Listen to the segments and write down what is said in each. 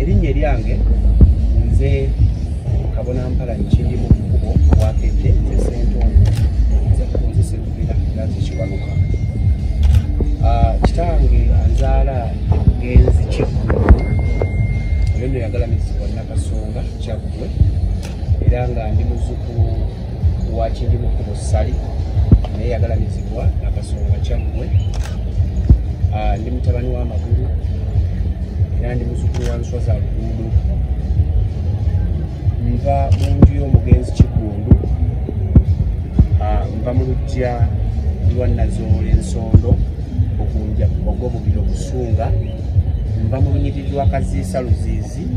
erinnya eryange nze Kabona Mpalanyi Kindi mu Kkubo Wakedde nze Ssentongo nze Serukira Nazi Kiwanuka. Kitange anzaala Mugenzi Kiggundu oyo nno yagalamizibwa Nakasonga Kyaggwe era nga ndi muzzukulu wa Kindi mu Kkubo Ssali naye yagalamizibwa Nakasonga Kyaggwe. Ndi mutabani w'amagulu era ndi muzzukulu wa Nswa za Luguudo. Nva mu nju y'Omugenzi Kiggundu, nva mu luggya lwa Nazoole Ensondo Bukunja Bbogo Bubiro Busunga, nva mu lunyiriri lwa Kaziisa Luziizi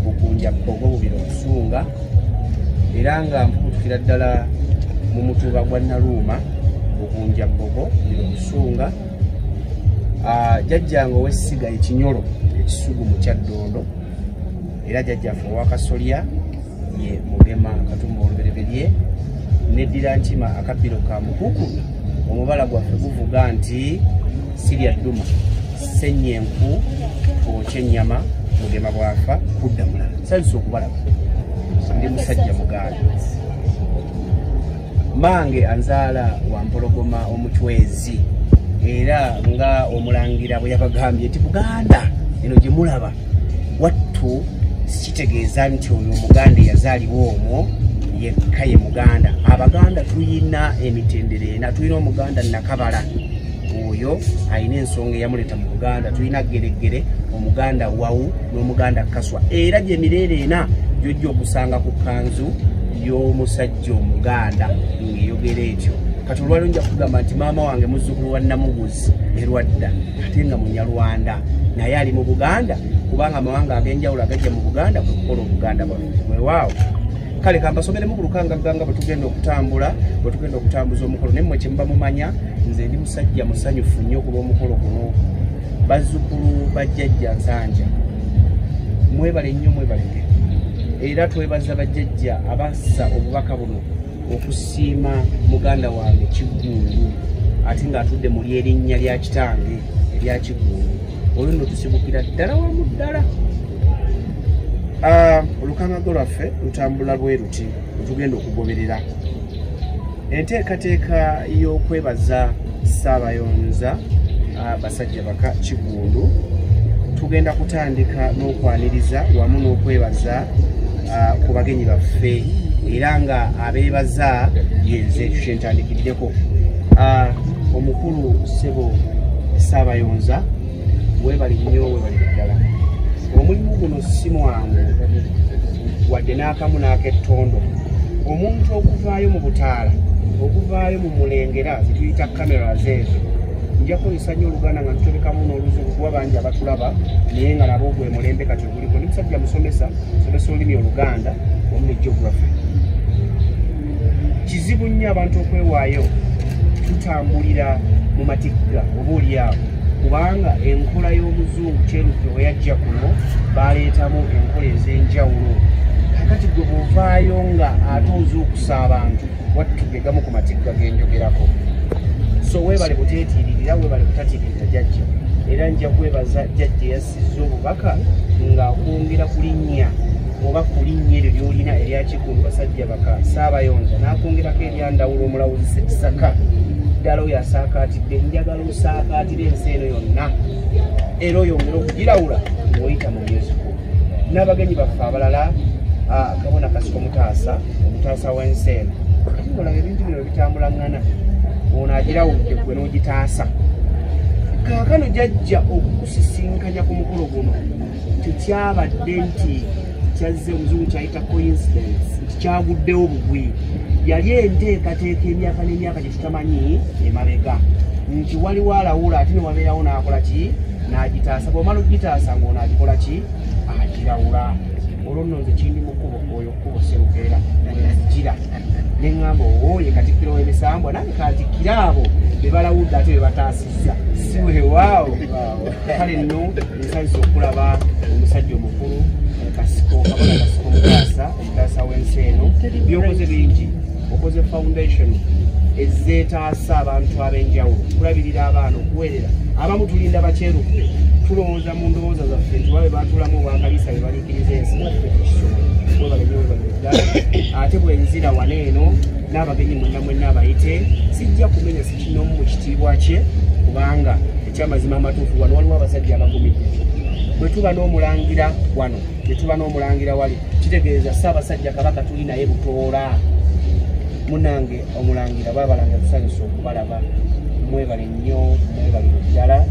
Bukunja Bbogo Bubiro Busunga era nga mpukutukira ddala mu Mutuba gwa Naluuma Bukunja Bbogo Bubiro Busunga. Jjajjange ow'essiga Ekinyolo Ekisugu mu Kyaddondo era jjajjaffe ow'Akasolya ye Mugema Katumba Olubereberye n'eddira Nkima Akabbiro ka Mukuku. Omubala gwaffe guvuga nti sirya dduma ssenyenku twokya ennyama Mugema bwafa kudda mulala. Sanyusa okubalaba ndi musajja Muganda. Mange anzaala Wampologoma Omutwezi era nga Omulangira bwe yabagambye nti Buganda eno gye mulaba wattu kitegeeza nti oyo Omuganda eyazaalibwa omwo yekka ye Muganda. Abaganda tuyina emitendera ena, tuyina Omuganda Nakabala oyo ayina ensonga eyamuleeta mu Buganda, tuyina Geregere, Omuganda Wawu n'Omuganda Kaswa era gye mireere ena gy'ojja okusanga ku kkanzu y'omusajja Omuganda ng'eyogera etyo. Kati olwaliro nja kugamba nti maama wange muzzukulu wa Namuguzi erwadda ate nga Munyarwanda naye ali mu Buganda kubanga amawanga ag'enjawulo agajja mu Buganda kukola Obuganda bwewaawo. Kale kambasomeremu ku lukangaganga bwe tugenda okutambula, bwe tugenda okutambuza omukolo. Naye mmwe kye muba mumanya nze ndi musajja musanyufu nnyo kuba omukolo guno. Bazzukulu bajjajja Nsanja mwebale nnyo, mwebaleke era twebaza bajjajja abassa obubaka buno okusiima muganda wange Kiggundu ate ng'atudde mu lyerinnya lya kitange erya Kiggundu. Olwo nno tusibukira ddala wamu ddala. Olukangago lwaffe lutambula bwe ruti tugenda okugoberera enteekateeka y'okwebaza Ssaabayonza Basajja Baka Kiggundu. Tugenda kutandika n'okwaniriza wamu n'okwebaza ku bagenyi baffe era nga abeebaza yenze ekyo kyentandikiriddeko. Omukulu Ssebo Ssaabayonza weebali nnyo, weebali ddala. Omulimu guno si mwangu wadde n'akamu n'ak'ettondo. Omuntu okuvaayo mu butaala, okuvaayo mu mulengera zituyita cameras ezo, nja kukozesa nnyo Oluganda nga tutobekamu n'Oluzungu kuba bangi abatulaba naye nga nabo gwe mulembe kati oguliko. Ndi musajja musomesa olulimi Oluganda wamu ne geography. Kizibu nnyo abantu okwewaayo tutambulira mu matigga oba oliawo kubanga enkola y'Omuzungu Kyeruppe we yajja kuno baleetamu enkola ez'enjawulo. Kakati gwe bw'ovaayo nga ate ozuukusa abantu wattugegamu ku matigga genjogerako. So weebale buteetiiririra, weebale butatiikirira jjajja era nja kwebaza jjajja eyassizza obubaka ng'akwongera ku linnya oba ku linnya eryo ly'olina erya Kiggundu Basajja Baka Ssaabayonza n'akwongerako eryandawulo Omulawuzi Ssekisaka. Ddala oyo asaakaatidde, njagala osaakaatira ensi eno yonna era oyongera okugirawula ng'oyita mu musical. N'abagenyi baffe abalala Kabona Kasiko Mutaasa, Omutaasa w'ensi eno. Kati ng'olaba ebintu bino bitambula ŋŋana, ono agirawudde gwe n'ogitaasa. Kaakano jjajja okukusisinkanya ku mukolo guno tekyabadde nti kyazze Omuzungu kyayita coincidence nti kyaguddewo bugwi. Yali enteekateeka emyaka n'emyaka gye tutamanyi emabega nti waliwo alawula ate ne wabeerawo n'akola ki n'agitaasa. Bw'omala ogitaasa ng'ono agikola ki agirawula. Olwo nno nze Kindi mu kkubo oyo kkubo Serukera gira ne ŋŋamba owoye Katikkiro w'Emisambwa nange katikkira abo be balawudde ate be bataasizza si weewaawo. Kale nno nsanyusa okulaba omusajja omukulu Kasiko Kabona Kasiko Mutaasa, Omutaasa w'ensi eno. Byokoze bingi, okoze foundation ezeetaasa abantu ab'enjawulo, kulabirira abaana, okuweerera abamu tulinda Bakyeruppe tulowooza mu ndowooza zaffe nti babe baatulamu obwakalisa be baliikiriza ensi naffe tukisobola ate bwe nzira wano eno n'abagenyi mwenna mwenna abayite sijja kumenya sikinomu mu kitiibwa kye kubanga ekyamazima amatuufu wano waliwo abasajja abagumidde bwe tuba n'omulangira wano ne tuba n'omulangira wali kitegeeza Ssaabasajja Kabaka tuli naye Butoola munange omulangira baabalangira tusanyusa okubalaba mwebale nnyo mwebale ddala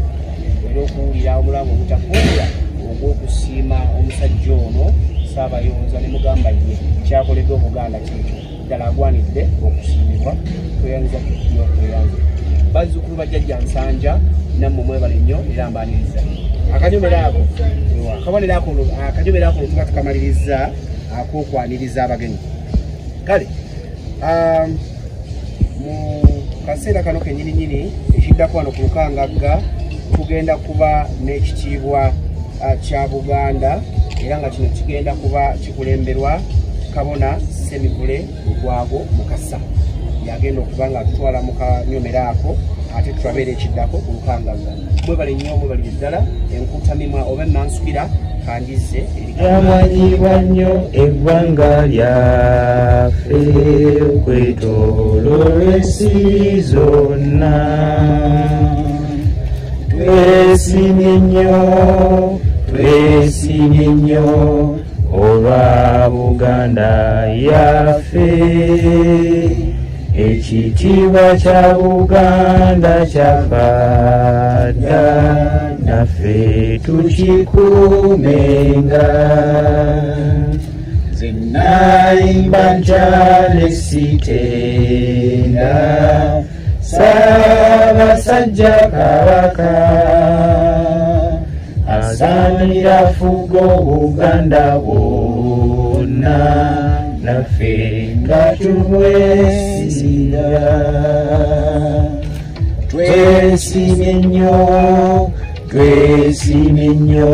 era okuwulira omulamu obutakuwulira ogw'okusiima omusajja ono Ssaabayonza ne mugamba ye kyakoledde Obuganda kyekyo ddala agwanidde okusiimibwa tweyanza nnyo tweyanza bazzukulu bajjajja Nsanja nammwe mwebale nnyo era mbaaniriza akanyomero ako tuba tukamaliriza ak'okwaniriza abagenyi kale mu kaseera kano kennyininyini ekiddako wano ku Lukangagga tugenda kuba n'ekitiibwa kya Buganda era nga kino kigenda kuba kikulemberwa Kabona Semivule Lugwago Mukasa yagenda okuba nga tutwala mu kanyomero ako ate tulabeera ekiddako ku Lukangagga mwebale nnyo mwebale ddala enkuutamimwa oba emansukira kandize yamanyibwa nnyo eggwanga lyaffe kwetooloola ensi zonna twesimye nnyo olwa Buganda yaffe ekitiibwa kya Buganda kyafadda naffe tukikuumenga nze nayimba nkyale sitenda Ssaabasajja Kabaka asaanira fuga Obuganda bwonna naffe nga tumwesiga twesimye nnyo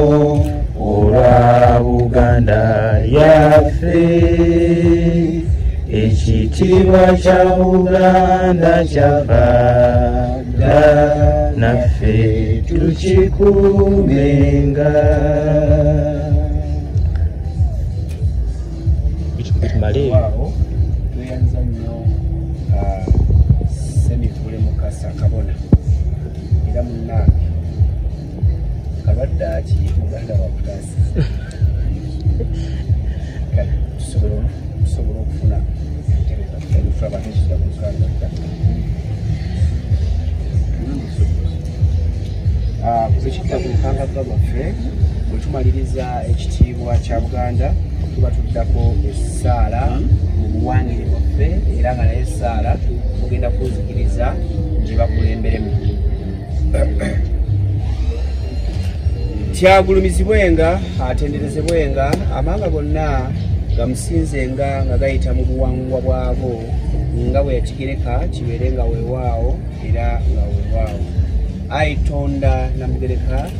olwa Buganda yaffe ekitiibwa kya Buganda kyafadda naffe tukikuumenga waawo tweyanza nnyo Semivule Mukasa Kabona era munnange kabadde aki Muganda wakutaasa tusobola okufuna ekidda ku Lukangagga lwaffe bwe tumaliriza ekitiibwa kya Buganda tuba tuddako essaala mu buwangire bwaffe era nga naye essaala tugenda kuzikiriza gye bakulemberemu tyagulumizibwenga atenderezebwenga amanga gonna gamusinzenga nga gayita mu buwangwa bwabo nga bwe yakigereka kibeere nga weewaawo era nga weewaawo Ayitonda Namugereka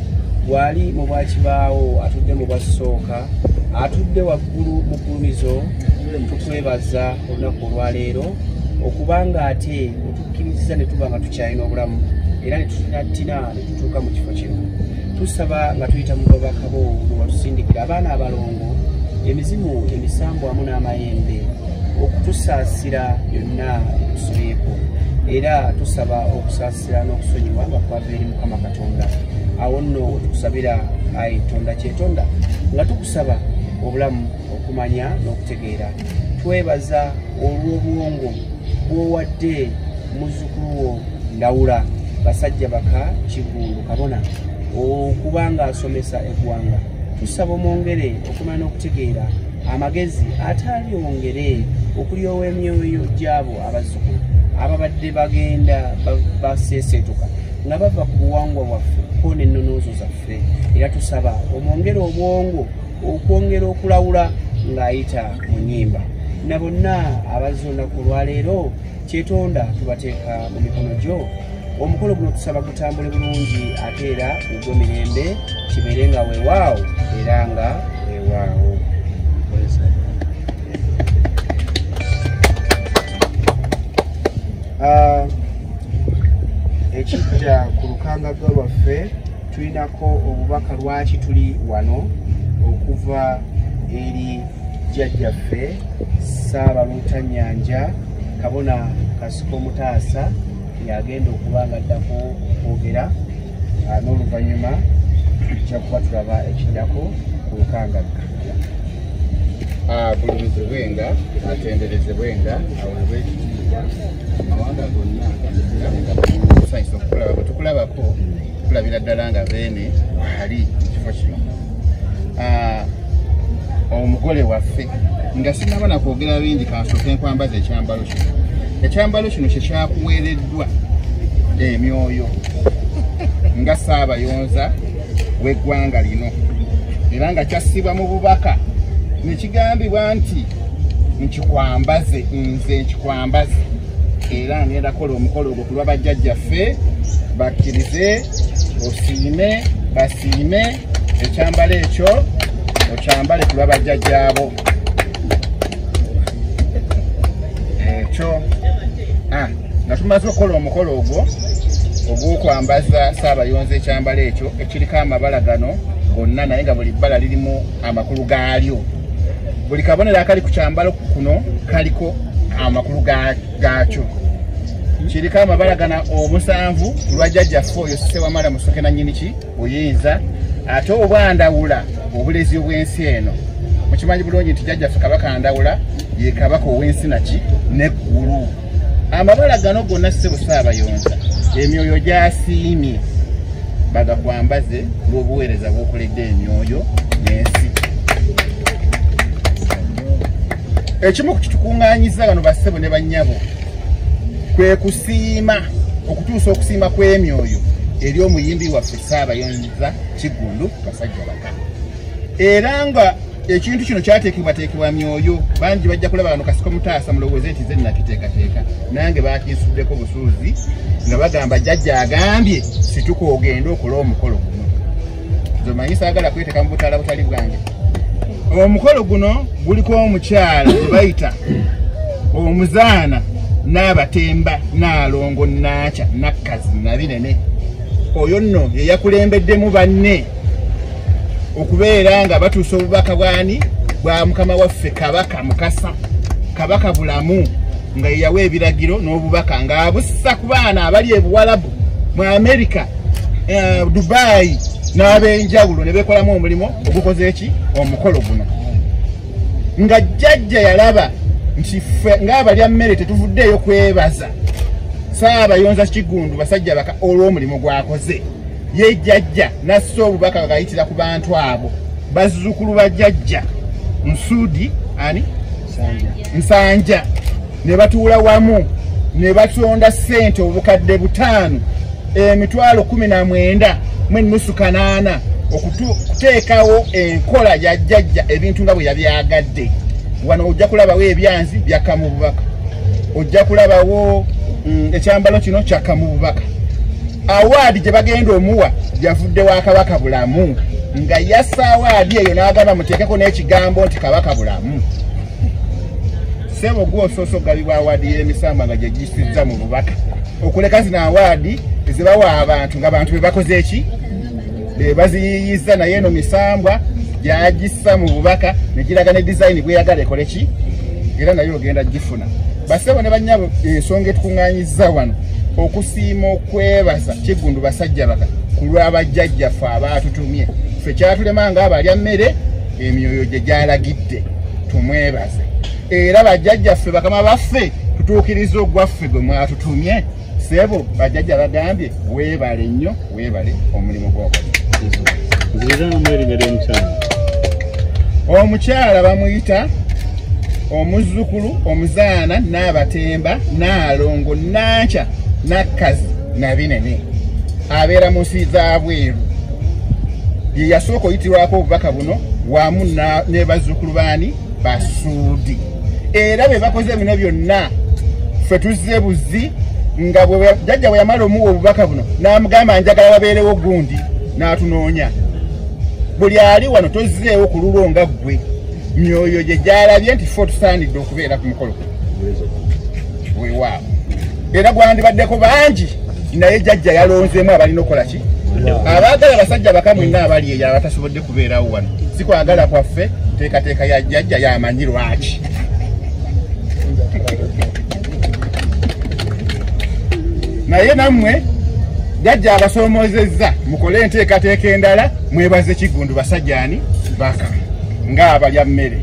bwali mu bwakibaawo atudde mu bwasooka atudde waggulu mu ggulumizo tukwebaza olunaku olwaleero okubanga ate otukkiriza ne tuba nga tukyalina obulamu era ne tunatina ne tutuuka mu kifo kino tusaba nga tuyita mu babaka bo watusindikira abaana abalongo emizimu emisambo wamu n'amayembe okutusaasira byonna ebitusobyeko era tusaba okusaasira n'okusonyiwa nga kwava eri Mukama Katonda awo nno tukusabira Ayitonda kyetonda nga tukusaba obulamu okumanya n'okutegeera twebaza olw'obuwongo bw'owadde muzzukulu wo Ndawula Basajja Baka Kigundu Kabona okubanga asomesa eggwanga tusaba omwongere okumanya n'okutegeera amagezi ataali owongere okulyowa emyoyo gy'abo abazzukulu ababadde bagenda baseeseetuka nga bava ku buwangwa bwaffe ko n'ennonoozo zaffe era tusaba omwongere obwongo okwongera okulawula ng'ayita mu nnyimba na bonna abazze olunaku olwaleero kyetonda tubateeka mu mikono gyo omukolo guno tusaba gutambule bulungi ate era gugwe mirembe kibeere nga weewaawo era nga weewaawo ekidda ku Lukangagga lwaffe tulinako obubaka lwaki tuli wano okuva eri jjajjaffe Ssaabalotanyanja Kabona Kasiko Mutaasa yagenda okuba ng'addako okwogera n'oluvannyuma tujja kuba tulaba ekiddako ku Lukangagga. Bulumizibwenga atenderezebwenga aweebwe ekitiibwa amawanga gonna agasanyusa okukulaba bwe tukulabako tulabira ddala nga beene ali mu kifo kino. Omugole waffe nga sinaba na kwogera bingi kansooke nkwambaza ekyambalo kino. Ekyambalo kino kye kyakuweereddwa emyoyo nga Ssaabayonza w'eggwanga lino era nga kyassibwa mu bubaka nekigambibwa nti nkikwambaze nze nkikwambaze era ngenda kukola omukolo ogwo ku lwa bajjajjaffe bakkirize osiime basiime ekyambalo ekyo okyambale ku lwa bajjajjaabo ekyo nga tumaze okukola omukolo ogwo ogw'okwambaza Ssaabayonza ekyambalo ekyo ekiriko amabala gano gonna naye nga buli bbala lirimu amakulu gaalyo. Buli kabonero akali ku kyambalo kuno kaliko amakulu gaakyo. Kiriko amabala gana omusanvu ku lwa jjajjaffe oyo Ssewamala Musoke na nnyiniki Buyinza, ate obwandawula obulezi obw'ensi eno. Mukimanyi bulungi nti jjajjaffe Kabaka Ndawula ye Kabaka ow'ensi naki n'eggulu. Amabala gano gonna ssebo Ssaabayonza emyoyo gyasiimye bagakwambaze lw'obuweereza bw'okoledde emyoyo n'ensi. Ekimu ku kitukuŋŋaanyiza bano bassebo ne bannyabo kwe kusiima okutuusa okusiima kw'emyoyo eri omuyimbi waffe Ssaabayonza Kiggundu Basajjabaka. Era nga ekintu kino kyateekebwateekebwa myoyo bangi bajja kulaba bano Kasiko Mutaasa mulowooze nti ze nakiteekateeka nange baakinsuddeko busuuzi nga bagamba jjajja agambye situka ogende okola omukolo guno. Zomanyi saagala kweteeka mu butaala butali bwange. Omukolo guno guliko omukyala gwe bayita Omuzaana Naabatemba Naalongo Naacha Nakkazi Nabinene. Oyo nno ye yakulembeddemu banne okubeera nga batuusa obubaka bwani bwa mukama waffe Kabaka Mukasa Kabaka Bulamu nga ye yawa ebiragiro n'obubaka ng'abussa ku baana abali e Buwalabu mu Amerika, Dubai n'ab'enjawulo ne beekolamu omulimu ogukoze eki omukolo guno. Nga jjajja yalaba nti ffe ng'abalya mmere tetuvuddeeyo kwebaza Ssaabayonza Kiggundu Basajjabaka olw'omulimu gwakoze. Ye jjajja nassa obubaka bagayitira ku bantu abo bazzukulu ba jjajja Nsuudi ani Nsanja ne batuula wamu ne batonda ssente obukadde 5 emitwalo 19 mu ennusu 8 okuteekawo enkola ya jjajja ebintu nga bwe yabyagadde. Wano ojja kulabawo ebyanzi byakka mu bubaka, ojja kulabawo ekyambalo kino kyakka mu bubaka. Awaadi gye bagenda omuwa yavudde wa Kabaka Bulamu nga yassa awaadi eyo n'agamba muteekeko n'ekigambo nti Kabaka Bulamu. Ssebo gw'osoosa okugabibwa awaadi y'emisamba nga gye gisizza mu bubaka okuleka zino awaadi ezibawa abantu ng'abantu be bakoze eki be baziyiyiza, naye eno misambwa gyagissa mu bubaka ne giraga ne design bweyagala ekole ki era nayo ogenda gifuna. Bassebo ne bannyabo ensonga etukuŋŋaanyizza wano okusiima okwebaza Kiggundu Basajjabaka ku lw'abajjajjaffe abaatutumye. Ffe kyatulema ng'abalya mmere emyoyo gye gyalagidde tumwebaze. Era bajjajjaffe bakama baffe tutuukiriza ogwaffe gwe mwatutumye. Ssebo bajjajja bagambye weebale nnyo, weebale omulimu gw'okola. Omukyala bamuyita omuzzukulu Omuzaana Naabatemba Naalongo Naacha Nakkazi Nabinene abeera mu nsi za bweru. Ye yasooka oyitirwako obubaka buno wamu ne bazzukulu baani Basuudi. Era be bakoze bino byonna ffe tuzze buzzi nga jjajja bwe yamala omuwa obubaka buno n'amugamba njagala wabeerewo gundi n'atunoonya. Buli ali wano tozzeewo ku lulwo nga ggwe. Myoyo gye gyalabye nti ffe tusaanidde okubeera ku mukolo weewaawo. Era gwandibaddeko bangi naye jjajja yalonzeemu abalina okukola ki abaagala basajja bakamwinga abali eyo abatasobodde kubeerawo wano sikwagala kwaffe teekateeka ya jjajja yamanyi lwaki naye nammwe jjajja abasoomozezza mukole enteekateeka endala mwebaze Kigundu basajjani baka ng'abalya mmere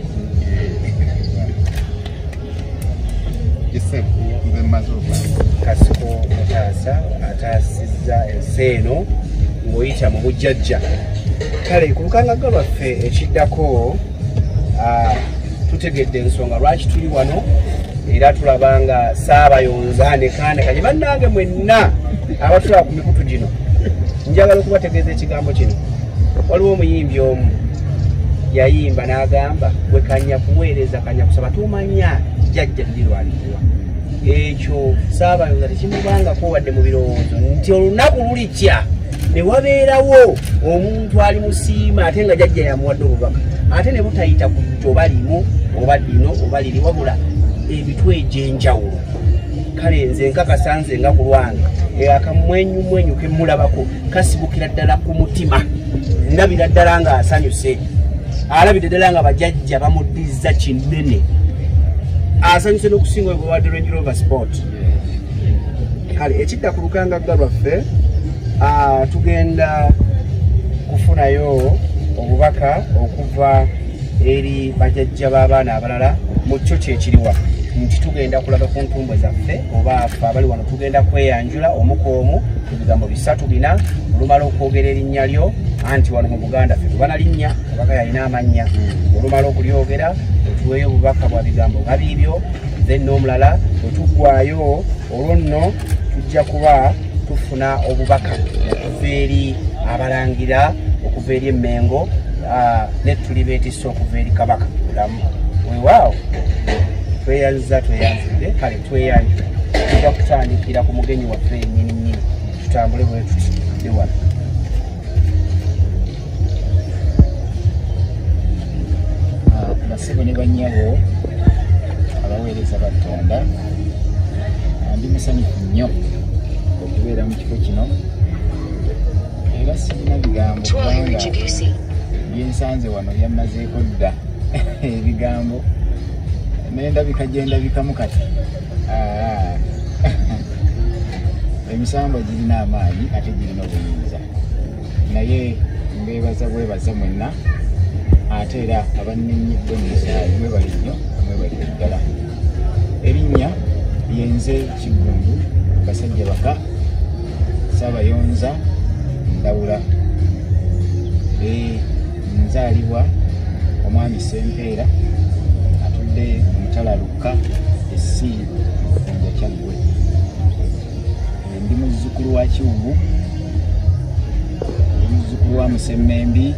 Kasiko Mutaasa ataasizza ensi eno ng'oyita mu bujjajja. Kale ku lukangaga lwaffe ekiddako tutegedde ensonga lwaki tuli wano era tulaba nga Saabayonza ne Kandeka gye bannange mwenna abatulaba ku mikutu gino njagala okubategeeza ekigambo kino. Waliwo omuyimbi omu yayimba n'agamba gwe kanya kuweereza kanya kusaba tumanya jjajja lirwanirwa. Ekyo Saabayonza tekimubangako wadde mu birowoozo nti olunaku lulikya ne wabeerawo omuntu ali musiima ate nga jjajja yamuwadde obubaka ate ne butayita ku nti oba limu oba lino oba liri wabula ebitwe egy'enjawulo. Kale nze nkakasa nze nga ku lwange akamwenyumwenyu ke mulabako kasibukira ddala ku mutima ndabira ddala nga asanyuse alabidde ddala nga bajjajja bamuddiza kinene asanyuse n'okusinga oyo gwewadde Range Rover Sport. Kale ekidda ku lukangaga lwaffe tugenda kufunayo obubaka okuva eri bajjajja b'abaana abalala mu kyo kyekiriwa nti tugenda kulaga ku ntumbwe zaffe oba affe abali wano tugenda kweyanjula omukoomu ebigambo 3-4 olumala okwogera erinnya lyo anti wano mu Buganda ffe tubana linnya kabaka yalina amannya olumala okulyogera otuweeyo obubaka bwa bigambo nga biibyo then n'omulala wetuggwayo olwo nno tujja kuba tufuna obubaka okuva eri abalangira okuva eri emmengo ne tuli beetisse okuva eri kabaka mulamu weewaawo tweyanzidde kale tweyanjula tuba kutandikira ku mugenyi waffe ennyini tutambule bwe tuti wano. Basebo ne bannyabo abaweereza Katonda ndi musanyufu nnyo okubeera mu kifo kino era sirina bigambo kubanga byensanze wano byammazeeko dda ebigambo nendabika gye ndabikamu kati emisambo girina amaanyi ate girina obuyinza naye mbeebaza bwebaza mwenna ate era abanennyidde mu musaayi mwebali nnyo mwebalire ddala. Erinnya yenze Kigundu basajja baka Saabayonza Ndawula nzaalibwa omwami Sempeera atudde Mutala Lukka essi Nja Kyaggwe. Ndi muzzukulu wa Kiwubu, ndi muzzukulu wa Musemmembi,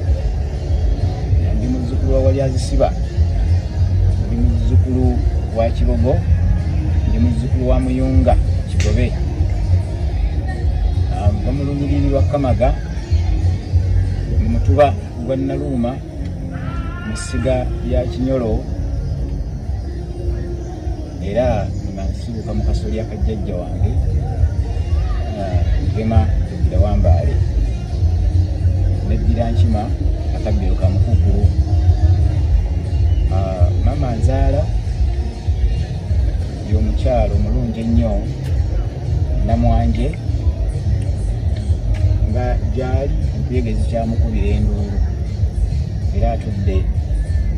ndi muzzukulu wa Walyazisiba, ndi muzzukulu wa Kibogo, ndi muzzukulu wa Muyunga Kigobe. Nva mu lunyiriri lwa Kamaga mu Mutuba gwa Nnaluuma mu ssiga lya Kinyolo era nga nsibuka mu kasolya ka jjajja wange Gema Eddira Wambaale n'Eddira Nkima Akabbiro ka Mukukulu. Mama Nzaala y'omukyalo omulungi ennyo Namwanje nga gyali ekiyegezi kyamukubira enduulu era atudde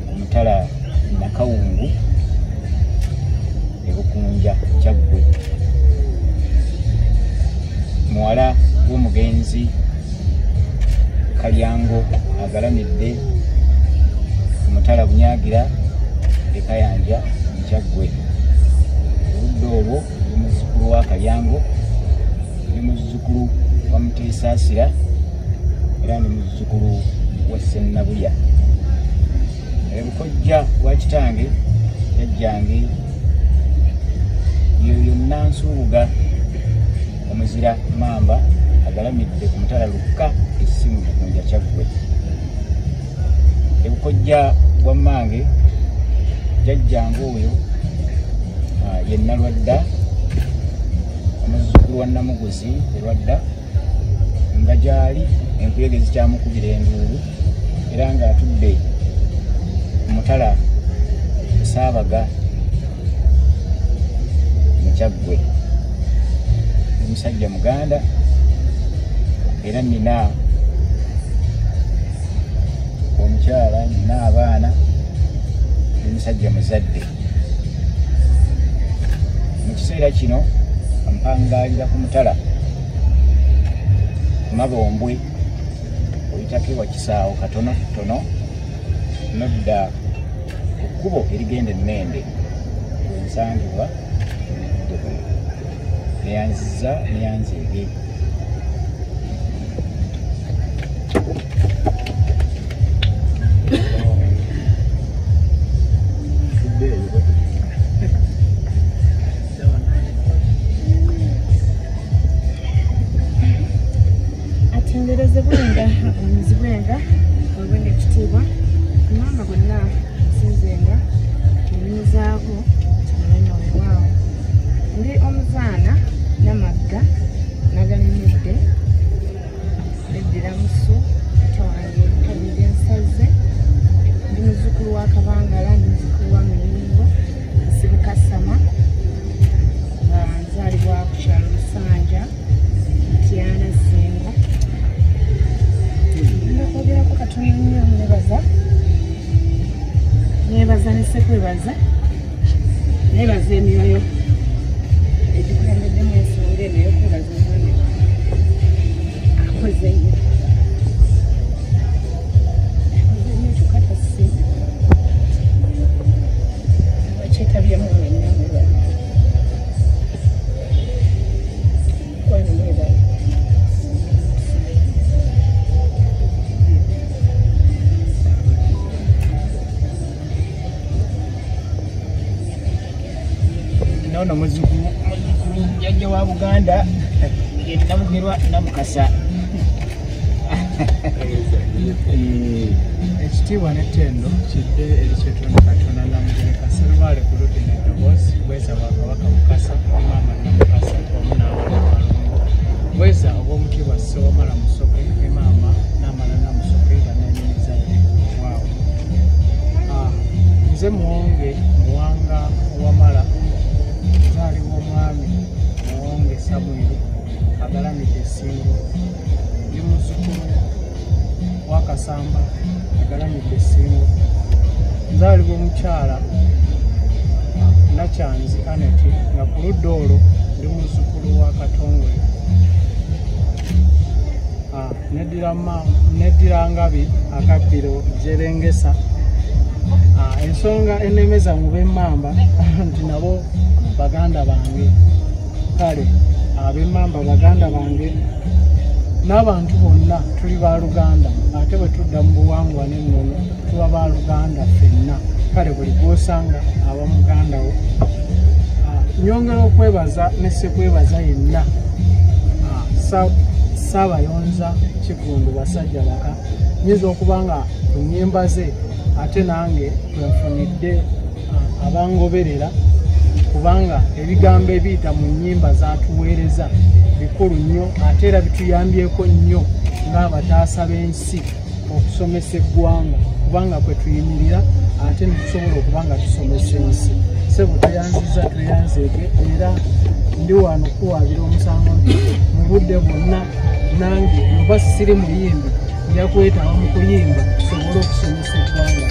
ku Mutala Nakawungu Ebukunja Kyaggwe. Muwala w'omugenzi Kalyango agalamidde ku Mutala Bunyagira Ekayanja mu Kyaggwe. Oludda olwo ndi muzzukulu wa Kalyango, ndi muzzukulu wa Muteesaasira era ndi muzzukulu wa Sennabulya. Ebukojja bwa kitange jjajjange yoyo Nansuubuga omuzira Mamba agalamidde ku Mutala Lukka essi mu Bukunja Kyaggwe. Ebukojja bwa mmange jjajjange oyo ye Nalwadda omuzzukulu wa Namuguzi Erwadda nga gyali enkuyege zikyamukubira enduulu era ng'atudde mutala Saabaga Mukyagwe omusajja muganda era nina omukyala nina abaana omusajja muzadde mu kiseera kino ampangalira ku mutala Mabombwe oyitako ewa Kisaawo katono tono nodda ku kkubo erigenda Ennende ensangibwa neyanziza neyanzeege atendereze bwenga omuzi bwenga obwenge ekitiibwa amanga gonna sinzenga ennimi zaabo kimanyi owewaawo ndi omuzaana Namagga nagalimidde eddira musu ate wange kabiri ensaze ndi muzzukulu wa Kabangala ndi muzzukulu wa Muyingo Nsibukasama nga nzaalibwa ku kyalo Lusanja Tyana Ssengo ndakwogerako katono nnyo nebaza ne Ssekwebaza nebaza emyoyo egikulembeddemu ensonga eno ey'okwebaza omwami akoze nnyo kyokka tasiima wakyetabyemu wenna mwebala kwani mwebala nono muzzukulu jjajja wa Buganda ye Nabugerwa Namukasa ekitiibwa n'ettendo kidde eri Kyetonda Katonda Namugereka Sserubaale ku ludda n'eddoboozi bweza Bwakabaka Mukasa Maama Namukasa wamu n'abaana Balongo bweza obw'omutiibwa Ssewamala Musoke ne Maama Namala Namusoke nga n'ennyinizadde waawe nze Muwonge Muwanga Wamala nzaalibwa omwami Muwonge Samwiri agalamidde Ssingo ndi muzzukulu wa Kasamba agalamidde Ssingo nzaalibwa omukyala Nakyanzi Aneti nga ku ludda olwo ndi muzzukulu wa Katongole neddira Ngabi Akabbiro Jerengesa ensonga enemeza mu b'Emmamba nti nabo baganda bange kale ab'Emmamba baganda bange n'abantu bonna tuli ba Luganda ate bwe tudda mu buwangwa n'ennono tuba ba Luganda ffenna kale buli gw'osanga aba muganda wo nyongera okwebaza ne Ssekwebaza yenna Saabayonza Kigundu Basajja Baka nyinza okuba nga ku nnyimba ze ate nange twenfunidde abangoberera kubanga ebigambo ebiyita mu nnyimba zatuweereza bikulu nnyo ate era bituyambyeko nnyo ng'abataasa b'ensi okusomesa eggwanga kubanga kwe tuyimirira ate netusobola okuba nga tusomesa ensi sebo tweyanziza tweyanzeege era ndi wano kuwaabira omusango nti mu budde bwonna nange oba siri muyimbi nja kwetaba mu kuyimba tusobole okusomesa eggwanga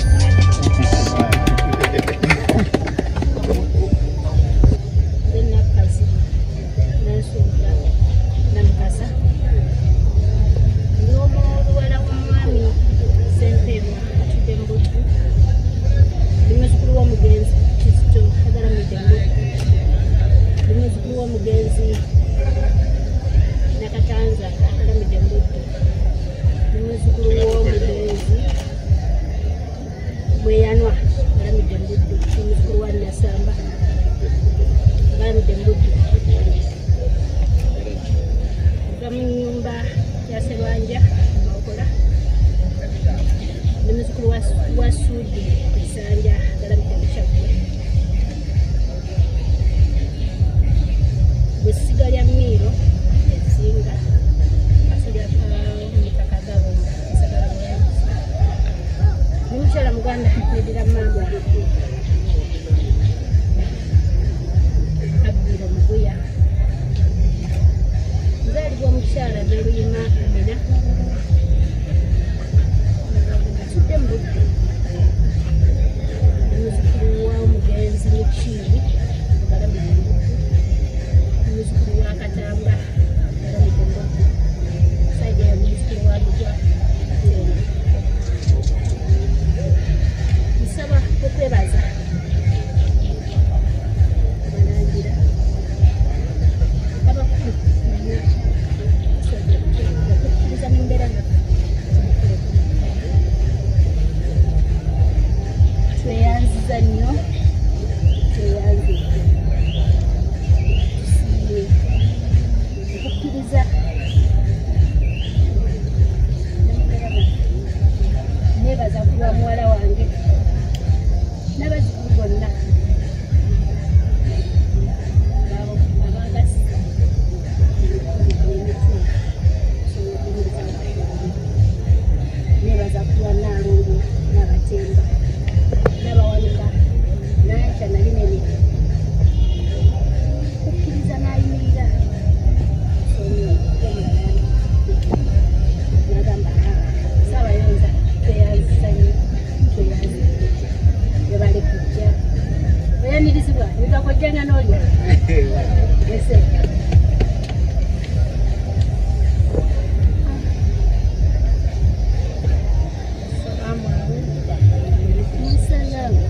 Bwesigalya Miro ezinga asalya Muganda Medira Mamba Abdira Muguya Zali wa mukyala Berima Amina Tudembo Muzukulu wa Mugenzi Mukibi Muzukulu wa Katamba Saidi ya muzukulu wa Lugwa Nsaba okwebaza Balangira abakulu okukkiriza mu mbeera tweyanziza nnyo tweyanze tusiime okukkiriza nebaza kulwa muwala wange n'abazzukulu bonna abagasi nebaza kulwa Naalongo n'Abatemba n'Abawaluka n'Anca na Linene kukkiriza n'ayimirira n'agamba Saabayonza tweyanziza nnyo tweyanze bale kujja oyanirizibwa nikakojjanga n'olya ese salamu alaikum salamu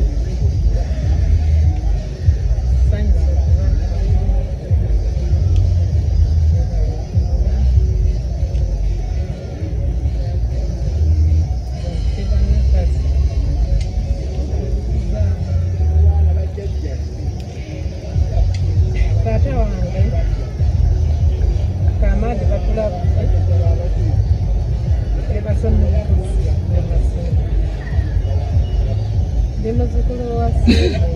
Tata wange Kamadi batulaba ebasomera ndi muzzukulu wa Sirika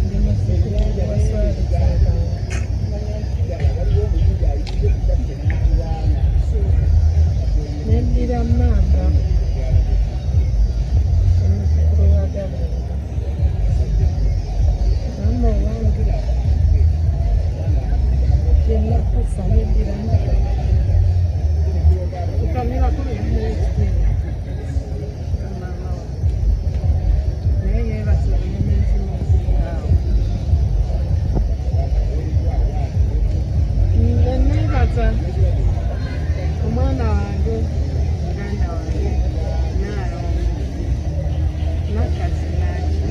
ndi muzzukulu wa Swali Medira Mamba omuzzukulu wa Gabon Mama wangu yenna kussa Medira ukamira kuli mama naye yeebasibwa n'emyezi awo nze neebaza omwana wange muganda wange Naalongo Nakasi Naaki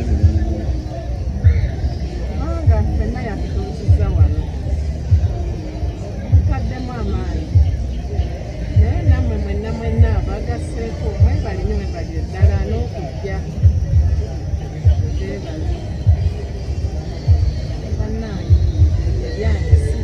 nga ffenna yatutuusizza wano tutaddemu amaanyi naye nammwe mwenna abagasseeko mwebali mwebali ddala n'okujja beebaze bannange ebyange si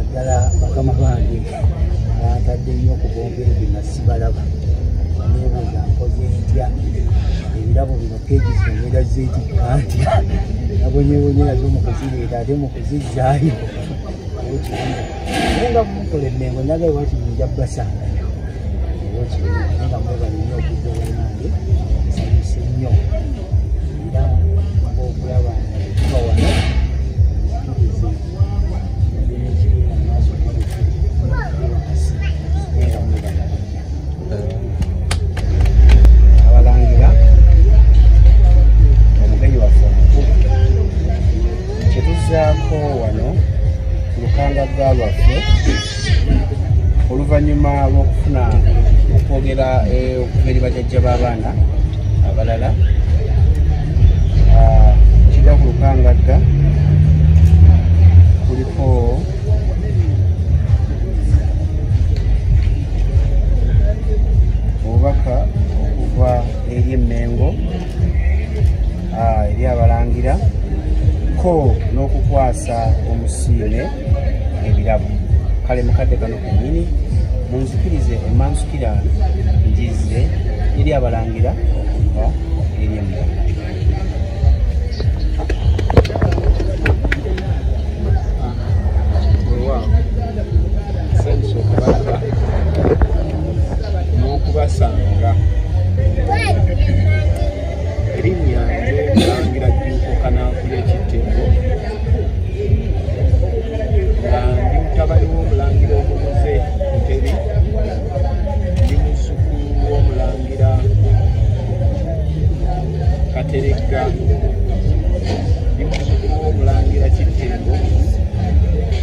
naddala bakama bange bantadde nnyo okubombeebi nga sibalaba neebuuza nkoze ntya ebirabo bino kegisomera zeetikka ntya nabonyebonye nazo mukuzireeta ate mukuzizzaayo okirungi naye nga mukola emmengo nagaye wakirunja basanga okirungi naye nga mwebale nnyo okudda banange nsanyuse nnyo era okulaba kuba wano tukize abalangira omugenyi waffe omukulu kyetuzaako wano lukangagga lwaffe oluvannyuma lw'okufuna okwogera okuva eri bajjajja b'abaana abalala kiva ku lukangagga kuliko obubaka okuva eri Emmengo eri abalangira ko n'okukwasa omusiime ebirabo. Kale mukadde kano kennyini munzikirize emansukira njize eri abalangira okuva eri Emmengo. n'okubasanga erinnya nze Mulangira Jjuuko Kanaakulya Kittembo nga ndi mutabani w'Omulangira Omubuze Mutebi, ndi muzzukulu w'Omulangira Kateregga, ndi muzzukulu w'Omulangira Kittembo,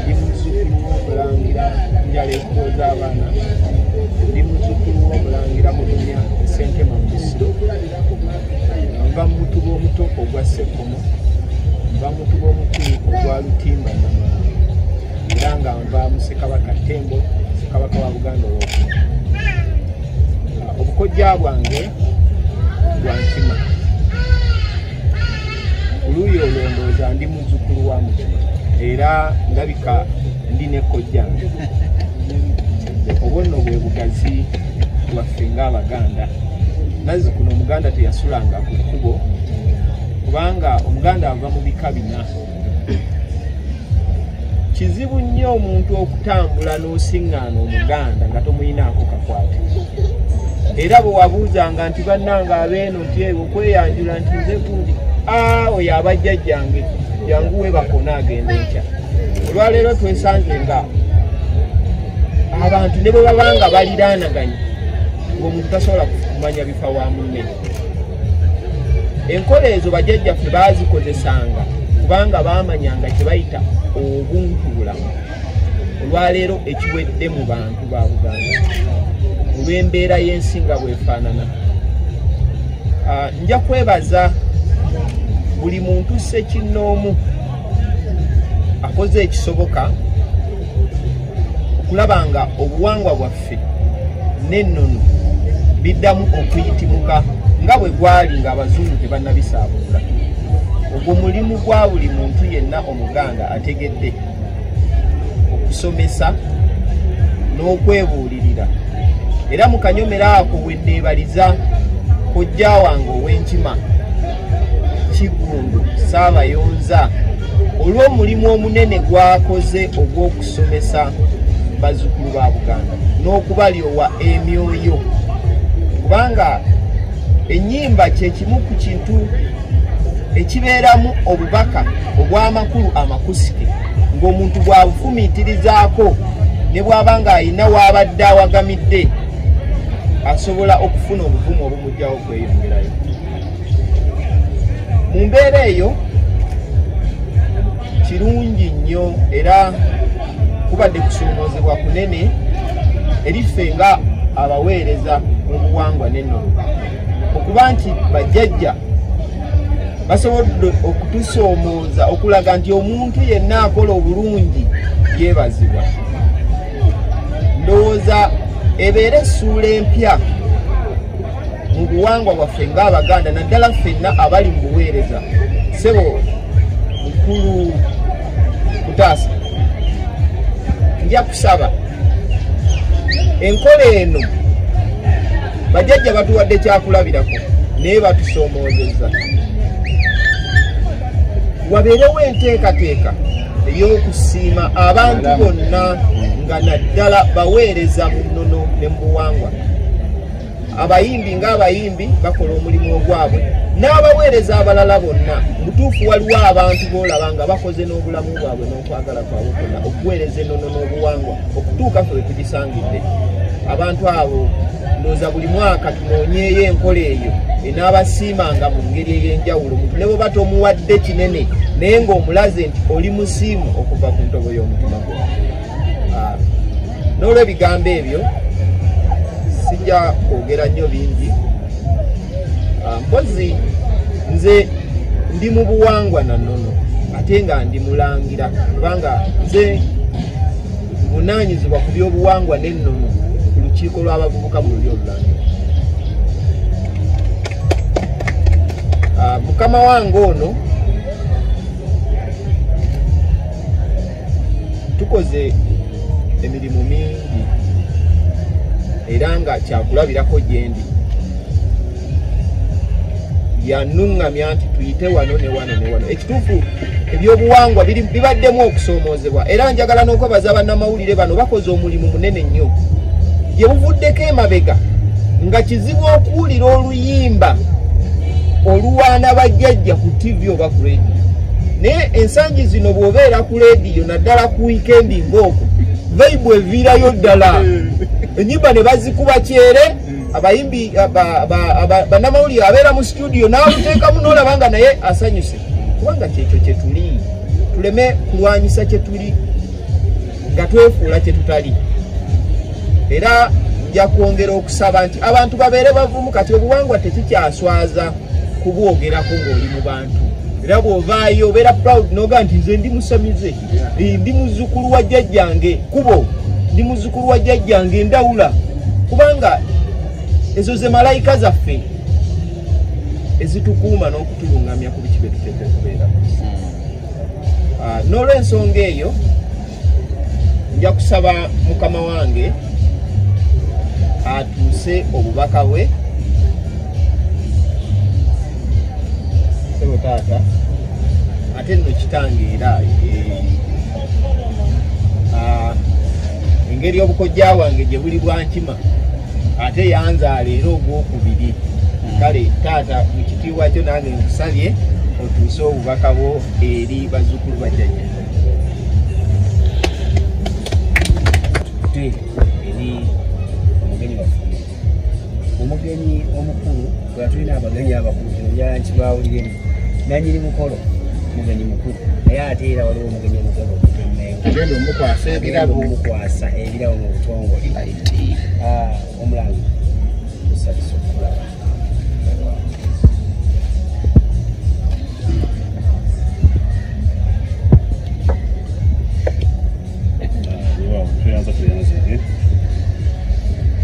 ndi muzzukulu w'Omulangira Njala Ekooza Abaana, ndi muzzukulu w'Omulangira Mudunya Ssentema mu Busiro, nva mu Mutuba Omuto ogwa Ssekkomo, nva mu Mutuba Omukulu ogwa Lutimba Namala, era nga nva mu Ssekabaka Ttembo, Ssekabaka wa Buganda owookuna. Obukojja bwange bwa Nkima, ku luuyi olwo ndowooza ndi muzzukulu wa Mutima, era ndabika ndi ne kojjange. Obwo nno bwe bugazi bwaffe ng'Abaganda. Nazzikuno Omuganda teyasulanga ku kkubo, kubanga Omuganda ava mu bika bina. Kizibu nnyo omuntu okutambula n'osiŋŋaana Omuganda nga tomuyinaako kakwate. Era bwe wabuuzanga nti bannange abeeno nti okweyanjula nti nze gundi oyo abajjajjange jangu webakona agenda enkya. Olwaleero twesanze nga abantu ne bwe babanga baliraanaganye ng'omuntu tasobola kumanya bifa wa munne. Enkola ezo bajjajjaffe baazikozesanga kubanga baamanyanga kye bayita obuntubulamu. Olwaleero ekiwedde mu bantu ba Buganda olw'embeera y'ensi nga bw'efaanana. Nja kwebaza buli muntu ssekinnoomu akoze ekisoboka okulaba nga obuwangwa bwaffe n'ennono biddamu okuyitimuka nga bwe gwali ng'Abazungu tebannabisaabulula. Ogwo mulimu gwa buli muntu yenna Omuganda ategedde okusomesa n'okwebuulirira. Era mu kanyomero ako we nneebaliza kojja wange ow'Enkima Kiggundu Saabayonza olw'omulimu omunene gwakoze ogw'okusomesa bazzukulu ba Buganda n'okubalyowa emyoyo, kubanga ennyimba kye kimu ku kintu ekibeeramu obubaka obw'amakulu amakusike ng'omuntu bw'abufumiitirizaako ne bw'aba ng'ayina w'abadde awagamidde asobola okufuna obuvumu obumugyawo okweyongerayo. Mu mbeera eyo kirungi nnyo era kubadde kusomoozebwa kunene eriffe nga abaweereza mu buwangwa n'ennono okuba nti bajjajja basobodde okutusoomooza okulaga nti omuntu yenna akola obulungi yeebazibwa. Ndowooza ebeera essuula empya mu buwangwa bwaffe ng'Abaganda, naddala ffenna abali mu buweereza. Ssebo mukulu Mutaasa, nja kusaba enkola eno bajjajja batuwadde kyakulabirako naye batusoomoozezza. Wabeerewo enteekateeka ey'okusiima abantu bonna nga naddala baweereza mu nnono ne mu buwangwa. Abayimbi ng'abayimbi bakola omulimu ogwabwe, n'abaweereza abalala bonna. Mutuufu waliwo abantu b'olaba nga bakoze n'obulamu bwabwe n'okwagala kwabwe kwonna okuweereza ennono n'obuwangwa okutuuka ffe we tugisangidde. Abantu abo ndowooza buli mwaka tunoonyeeyo enkola eyo enaabasiimanga mu ngeri ey'enjawulo. Omuntu ne bwe batomuwadde kinene naye ng'omulaze nti oli musiimu okuva ku ntobo y'omutima gwo. N'olw'ebigambo ebyo sijja kwogera nnyo bingi. Mpozi nze ndi mu buwangwa na nnono ate nga ndi mulangira, kubanga nze bunaanyizibwa ku by'obuwangwa n'ennono ku lukiiko lw'abavubuka mu luli olulangira. Mukama wange ono tukoze emirimu mingi era nga kyakulabirako gyendi. Yanuŋŋamya nti tuyite wano ne wano ne wano. Ekituufu ebyobuwangwa bibaddemu okusoomoozebwa era njagala n'okwebaza bannamawulire bano bakoze omulimu munene nnyo. Gye buvuddeko emabega nga kizibu okuwulira oluyimba oluwaana bajjajja ku TV oba ku leediyo. Naye ensangi zino bw'obeera ku leediyo naddala ku wiikendi ng'okwo vaibu eviirayo ddala. Ennyimba ne bazikuba kyere, abayimbi bannamawulire abeera mu studio n'aluteekamu n'olaba nga naye asanyuse. Kubanga kyekyo kye tuli, tuleme kulwanyisa kye tuli nga twefuula kye tutali. Era nja kwongera okusaba nti abantu babeere bavumu, kati obuwangwa tekikyaswaza kubwogerako ng'oli mu bantu. Era bw'ovaayo obeera proud n'oga nti nze ndi musamize, ndi muzzukulu wa jjajjange kubo, ndi muzzukulu wa jjajjange Ndawula. Kubanga ezo ze malayika zaffe ezitukuuma n'okutulungamya ku biki bye tuteeka okubeera. N'olw'ensonga eyo nja kusaba Mukama wange atuuse obubaka bwe sebo taata ate nno kitange era engeri obukojja wange gye buli bwankima ate yanzaala era ogwokubiri. Kale taata mu kitiibwa kyo nange nkusabye otuuse obubaka bwo eri bazzukulu bajjajja. Eri omugenyi waffe, omugenyi omukulu bwe tulina abagenyi abakulu kino njala nkibawuliremu. Nannyini mukolo mugenyi mukulu naye ate era waliwo omugenyi omukulu Genda omukwasa ebirabo. omukwasa ebirabo mu butongole. Omulangi osabisa okulaba.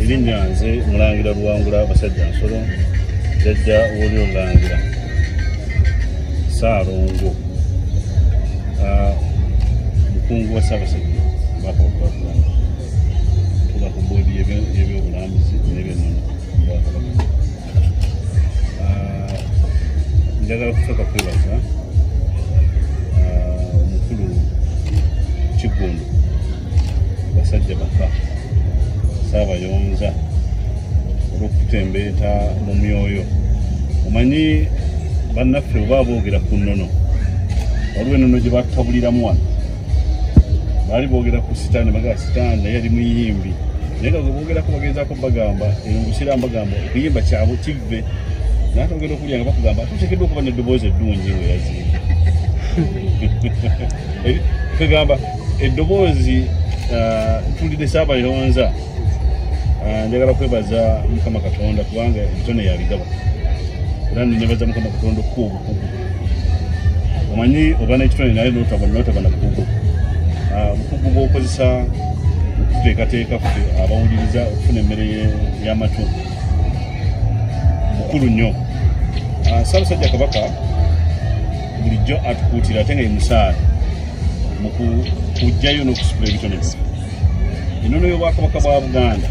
Erinnya nze Mulangira Luwangula Basajja Nsolo, jjajja w'oli Olulangira Ssaalongo, mukungu wa Ssaabasajja Kabaka wa Buganda. Tuba ku boodi y'ebyobulambuzi n'ebyennono bwa Kabaka. Njagala kusooka kwebaza omukulu Kiggundu basajja baka Saabayonza olw'okutembeeta mu myoyo. Omanyi bannaffe oba boogera ku nnono, waliwo ennono gye batukabuliramu wano. Baali boogera ku Sitaani, bagamba Sitaani naye yali muyimbi. Naye nga gwe boogerako bagezaako bagamba erungusiramu bagamba okuyimba kyabwe kivve. N'atongera okulya nga bakugamba tuteekeddwa okuba n'eddoboozi eddungi we yazimba. Tugamba eddoboozi tulidde Saabayonza. Njagala kwebaza Mukama Katonda kubanga ebitone yabigaba. Era nebaza Mukama Katonda okuwa obukugu. Omanyi oba n'ekitone naye n'otaba na bukugu. Obukugu bw'okozesa okuteekateeka ffe abawuliriza okufuna emmere y'amatu mukulu nnyo. Ssaabasajja Kabaka bulijjo atukuutira ate nga ye musaale mu kujjayo n'okusukula ebitone bye. Ennono y'Obwakabaka bwa Buganda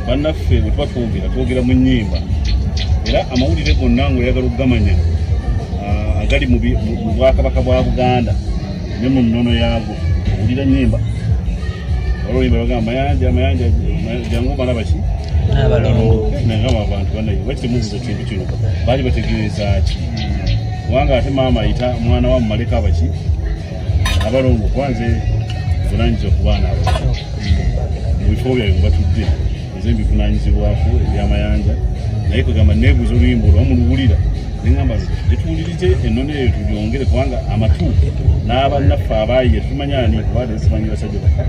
bannaffe bwe tuba twogera mu nnyimba era amawulire gonna ng'oyagala okugamanya agali mu Bwakabaka bwa Buganda ne mu nnono yaago owulira nnyimba oluyimba bagamba amayanja jangu malaba ki n'abalongo nagamba abantu bannaye bati temuziza kintu kino baali bategeeza ki kubanga ate maama ayita mwana wa mumaleka abaki abalongo kwanze vunanyizibwa ku baana abo mu bifo byabwe mwe batudde nze mbivunanyizibwako ebyamayanja naye kugamba neebuuza oluyimba olwo muluwulira nengamba etuwulirize ennono eyo tugyongere kubanga amatu n'abannaffe abaayi tumanyani kubanga tumanyi basajja baka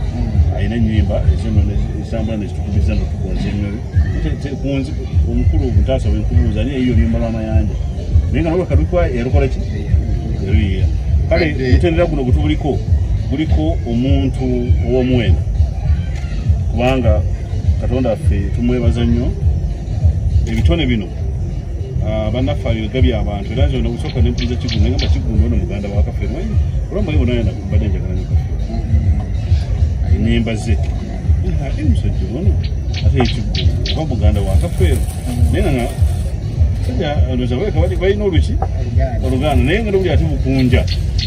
ayina ennyimba ezennono ezitambula nezitukubiriza notugonza emyoyo kunzi omukulu obutaasa bwenkubuuza naye eyo oluyimba lw'amayanja naye nga nalwe kadukwa erukola ki eruyiira kale mutendera guno guliko omuntu ow'omuwendo kubanga katonda affe tumwebaza nnyo ebitone bino bannaffe abigabye abantu era nze nobusooka nempuliza Kigundo nengamba Kigundo ono muganda wa Kafeero olwambaye naye mbadde njagala ne Kafeero ennyimba ze musajja ono ate Kigundo oba muganda wa Kafeero naye nga sajja balina oluki oluganda naye nga nobuli ate bukunja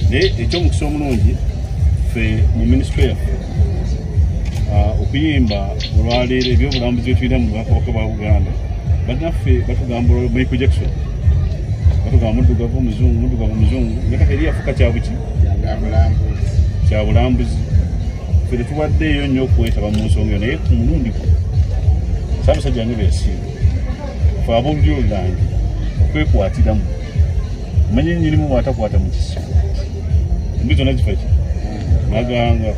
naye ekyomukisa omulungi ffe mu minisitule yaffe okuyimba olwaleero ebyobulambuzi byetulina mu Bwakabaka bwa Buganda bannaffe batugamba Michael Jackson batugamba muddugavu muzungu nekaka eri yafuka kyabuki kyabulambuzi ffe tetuwaddeeyo nnyo okwetaba mu nsonga eyo naye ku mulundi gwo Ssaabasajja wange beyasinga fe ab'olulyo olulange okwekwatiramu manye nnyinimu bw'atakwata mu kisi embi zonna zifa ki naganga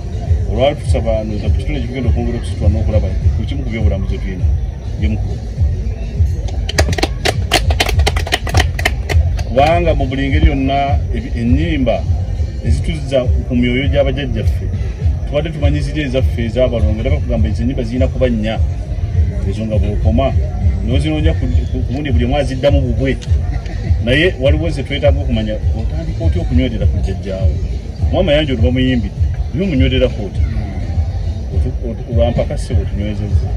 olwali tusaba noza ku kitone kitugenda okwongera okusitula n'okulaba ku kimu ku byobulamuzi etulina byemukulu kubanga mu buli ngeri yonna ennyimba ezituzza ku myoyo gy'abajjajjaffe tubadde tumanyizira ezaffe ez'abalongo era bakugamba ezo ennyimba zirina kuba nnya ezo nga bw'okoma n'ozinoonya ku bundi buli omu aziddamu bubwe naye waliwo ze twetaaga okumanya otandika otya okunywerera ku jjajjaawe Mwamayanja oluba muyimbi naye omunywererako oti olwampaka ssebo tunywezezza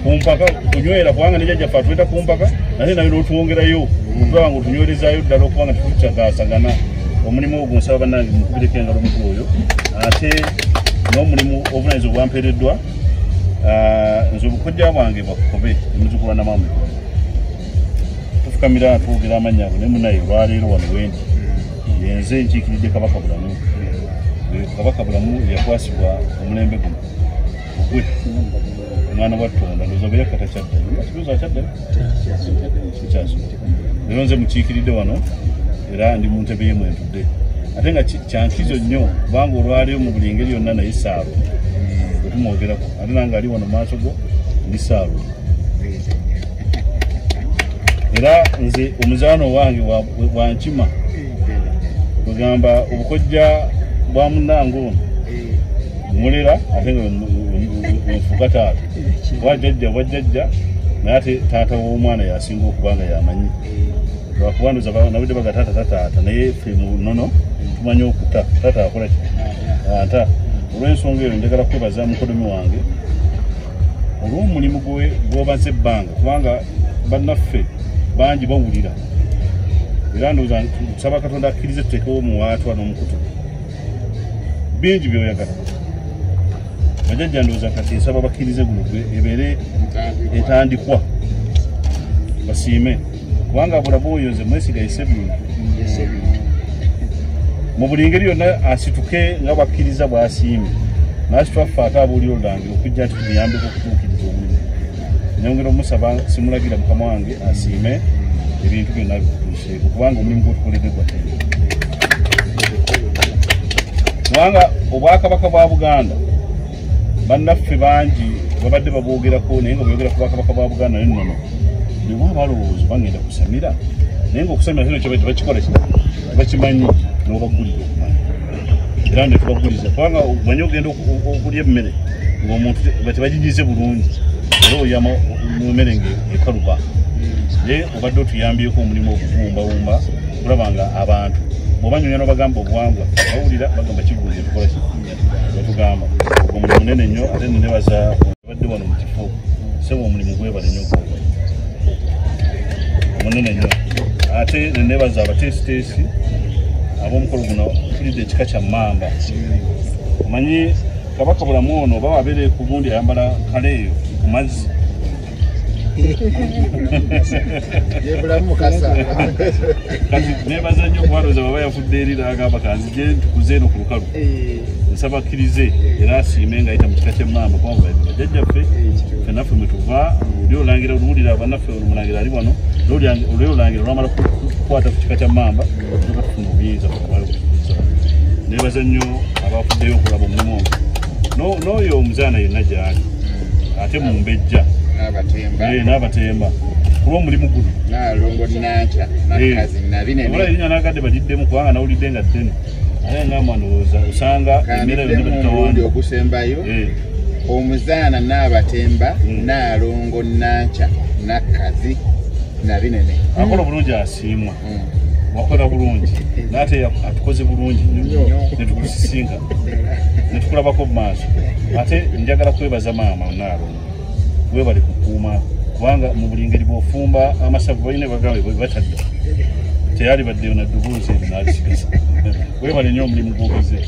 kumpaka kunywera kubanga nejjajjaffe atuleta kumpaka naye nayo n'otwongerayo okutulaba nga otunywerezaayo ddala okubanga tetukyagaasagana omulimu ogwo nsaba bannange mukubireko engalo omukulu oyo ate n'omulimu obuvunanyizibwa obwampeereddwa nze obukojja bwange bwakukobe emuzukulwa namaamu tufukamira twogera amannya ago ne munaye olwaleero wano wendi yenze nkiikiridde Kabaka Bulamu Kabaka Bulamu yakwasibwa omulembe guno ogwe omwana wa Tonda ndowooza bwe yakata kyaddayo akyaddayo leero nze mukiikiridde wano era ndi mu ntebe yemu entudde ate nga kyankizo nnyo kubanga olwaleero mu buli ngeri yonna naye saalo wetumwogerako ate nange ali wano maaso go ndi saalo era nze omuzaano wange bwankima kugamba obukojja bwa munnange ono mulera ate nga wenfuuka taata bwajjajja naye ate taata w'omwana yasinga okubanga yamanyi lwakubanduza nabudde baga taata naye ffe mu nono tumanyi okuta taata akola ki ata olw'ensonga eyo njagala kwebaza mukodomi wange olw'omulimu gw'obaze ebbanga kubanga bannaffe bangi bawulira era ndowooza tusaba Katonda akkirize tuteekewo muwaatwa n'omukutu bingi byoyagala bajjajja ndowooza kati nsaba bakkirize guno ebeere entandikwa basiime kubanga bulamu oyo nze mwesigaise bingi mu buli ngeri yonna asituke nga bakkiriza bw'asiimye naasitwaffe ate abuulira olulangira okujja nti tuyambeko okutuukiriza omulimu nyongera omusaba simulagira mukama wange asiime ebintu byonna bitutuuseeko kubanga omulimu gwotukoledde gwatene kubanga Obwakabaka bwa Buganda bannaffe bangi babadde babwogerako naye nga boyogera ku Bwakabaka bwa Buganda nennono nebwa balowooza bangenda kusamira naye nga okusamira kino kyo bakikola bakimanyi n'obaggulira okumanya era ne tubaguliza kubanga omanyi ogenda okulya emmere ng'omuntu tebagigize bulungi era oyama mu mmere ng'ekaluba naye obadde otuyambyeko omulimu ogubumbawumba kulaba nga abantu bw'obanyonya n'obagamba obuwangwa bawulira bagamba Kigundo tukola ki batugamba ogwo mulimu munene nnyo ate nenebaza badde wano mu kifo sebo omulimu gwebale nnyo munene nnyo ate nenebaza abateesiteesi ab'omukolo guno tulidde ekika kya Mmamba omanyi Kabaka Bulamu ono oba wabeere ku gundi ayambala kale eyo ku mazzi yebulamu mukasa kati nebaza nnyo okubaloza baba yafudde eri n'agamba kanzije ntukuze eno ku lukalu nsaba akkirize era asiime ng'ayita mu kika ky'emmamba kubanga bajjajjaffe fenaffe mwe tuva oli olangira oluwulira bannaffe omulangira ali wano oli olangira olwamala kukwata ku kika kya mmamba tuka tufuna obuyinza kubalukuza nebaza nnyo abafuddeyo okulaba omulimu ogwo n'oyo omuzaana yenna gyali ate mu mbejja n'abatemba kulw'omulimu guno nalongo nanca nakazi nabinene erinnya nagadde baliddemu kubanga nawulidde nga ddene naye ngamba ndowooza osanga embeera yonna batutawandi okusembayo omuzaana n'abatemba nalongo nanca nakazi nabinene akola bulungi asiimwa wakola bulungi naate atukoze bulungi netukusisinga netukulabako mu maaso ate njagala kwebaza maama naalongo webali kukuuma kubanga mu buli ngeri bw'ofumba amasavu balina bagawe batadde teyali baddeyo na ddoboozi eri n'alisigasa webale nnyo omulimu gwokoze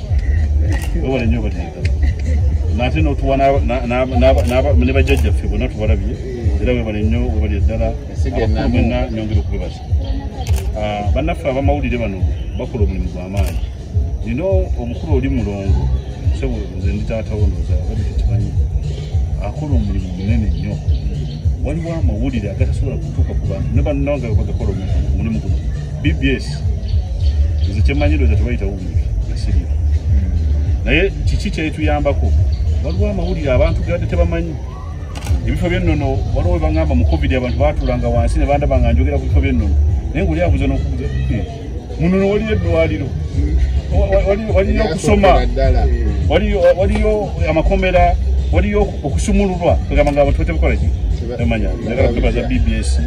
webale nnyo bateeka nate n'otuwa ne bajjajjaffe bonna tubalabye era webale nnyo webali ddala abakulu mwenna nyongera okubebaza bannaffe abamawulire bano bakola omulimu gw'amaanyi nina omukulu oli mulongo sebo nze ndi taatawo ndooza badde tekimanyi akola omulimu munene nnyo waliwo amawulire agatasobola kutuuka ku bantu ne bannanga bagakola omulimu guno BBS nze kyemanyi ndooza tebayita wuuli gasirimu naye kiki kyetuyambako waliwo amawulire abantu gadde tebamanyi ebifo by'ennono waliwo we baŋŋamba mu covid abantu baatulanga wansi ne bandaba nga njogera ku bifo by'ennono naye ngaoli abuuza n'okubuuza munono waliyo eddwaliro waliyo okusoma waliyo amakomera waliyo okusumululwa kugamba nga abantu batebakola ki emanya njagala kwebaza BBS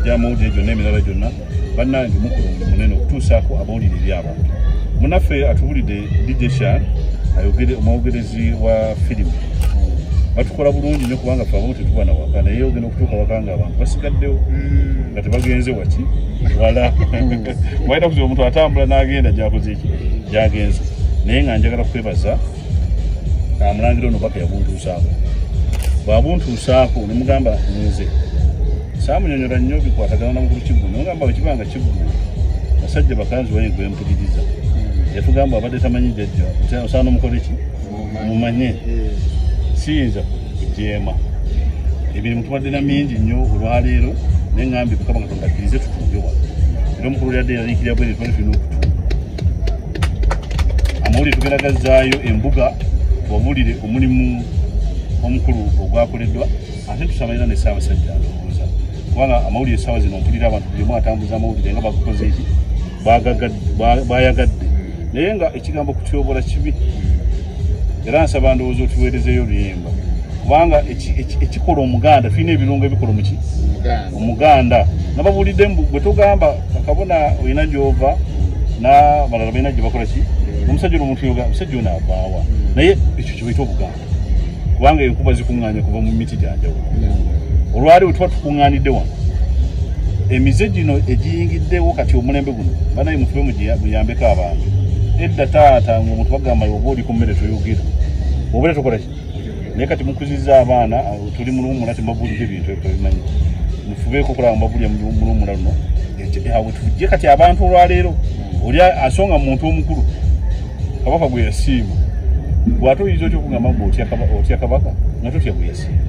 gy'amawulire gyonna emirala gyonna bannange mukulu munene okutuusaako amawulire eri abantu munaffe atubulidde DJ Shan ayogere omwogerezi wa firimu batukola bulungi nnyo kubanga ffe abamu tetuba na waka naye ogenda okutuuka waka nga abantu basigaddewo nga tebagenze waki wala walina kuziba omuntu atambula n'agenda gyakoze eki gyagenze naye nga njagala kwebaza amulangira ono baka yabuntuusaako bwabuntuusaako nemugamba nze saamunyonyola nnyo bikwatagana namukulu kiggulu nemugamba bwekibanga kiggulu basajja bakanzi waye gwempuliriza yatugamba abadde tamanyi jjajja osaana omukole ki mumanye siyinza kujeema emirimu tubadde na mingi nnyo olwaleero naye ŋŋambye mukama katonda akkirize tutuuge wano era omukulu lyadde yaliikirya bwe netwali tulina okutuuka amawulire tugeragazaayo embuga wabulire omulimu omukulu ogwakoleddwa ate tusamalira ne ssaabasajja alowooza kubanga amawulire essaawa zino mpulira abantu bulimu atambuza amawulire nga bagukoze eki bayagadde naye nga ekigambo kutyobola kibi era nsaba ndowooza otuweerezeyo oluyimba kubanga ekikola omuganda tulina ebirungo ebikola muki omuganda nababulidde bwe tugamba akabona olina gyova n'abalala balina gye bakola ki omusajja omuntu yoga omusajja ono avaawa naye ekyo kibaita obuganda kubanga enkuba zikuŋŋaanya kuva mu miti gyanjawulo olwali bwe tuba tukuŋŋaanidde wano emize gino egiyingiddewo kati omulembe guno banaye mutube muyambeko abantu edda taata ngaomuntu bagamba oba oli ku mmere toyogera obeera tokola ki naye kati mukuzizza abaana tuli muluwumula tembabulira ebintu ebitabimanyi mufubeeko okulaba mbabulya muluwumula luno awe tujje kati abantu olwaleero oli asonga mu muntu omukulu kabaka gwe yasiima bw'ate oyinza otya okugamba mbu otya kabaka nga totya gwe yasiima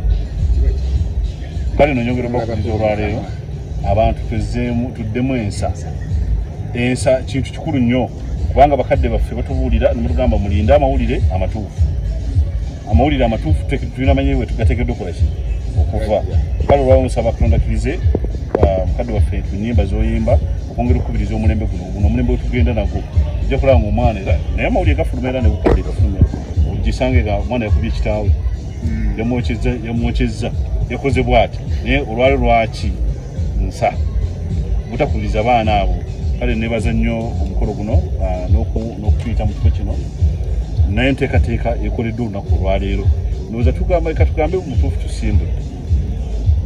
kale nonyongera obakuliza olwaleero abantu tuddemu ensa kintu kikulu nnyo kubanga bakadde baffe batubuulira nemutugamba mulinde amawulire amatuufu tulina manyi we tugateekeddwa okukola ki okuva kale olwawo nsaba katonda akkirize mukadde waffe tunyimba zoyimba okwongera okukubiriza omulembe guno omulembe wetugenda nagwo ojja kulaba nga omwana era naye amawulire gafuluma era nebukadde gafuluma ogisange nga omwana yakubye kitaawe yamwokyezza yakoze bw'ati naye olwali lwaki nsa butakubiriza baana abo kale nebaza nnyo omukolo guno n'okutuyita mu kifo kino naye enteekateeka ekoleddwa olunaku olwaleero ndowooza tugambe mutuufu tusimbe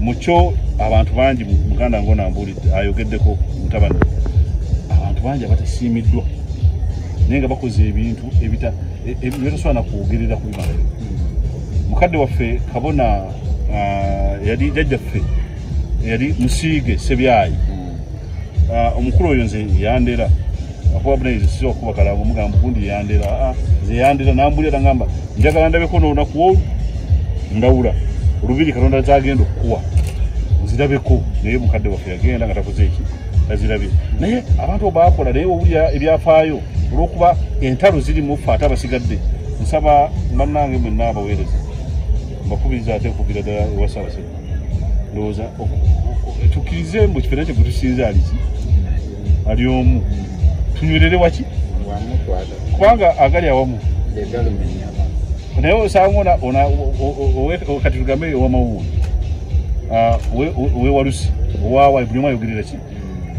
mukyo abantu bangi muganda ngaonambuulidde ayogeddeko mutabani abantu bangi abatasiimiddwa naye nga bakoze ebintu ebitasobola nakwogerera ku bimalayo mukadde waffe kabona yali jajjaffe yali Musiige Sebyayi omukulu oyo nze yandera akuba Bunaizi si okuba kalabo mugamba gundi yandera nze yandera nambulira ngamba njagala ndabeko n'olunaku olwo ndawula olubiri Katonda zagenda okukuwa nzirabeko naye mukadde waffe yagenda nga takoze eki azirabye naye abantu baakola naye owulira ebyafaayo olw'okuba entalo ziri mu ffe ate abasigadde nsaba bannange mwenna abaweereza mbakubiriza ate okugira ddala ewa Ssaabasajja ndowooza tukkirize mbu kife nakyo gwetusinze aliki ali omu tunywerere waki kubanga agali awamu naye osanga kati tugambe owamawuuli owewalusi owaawa buli omu ayogerera ki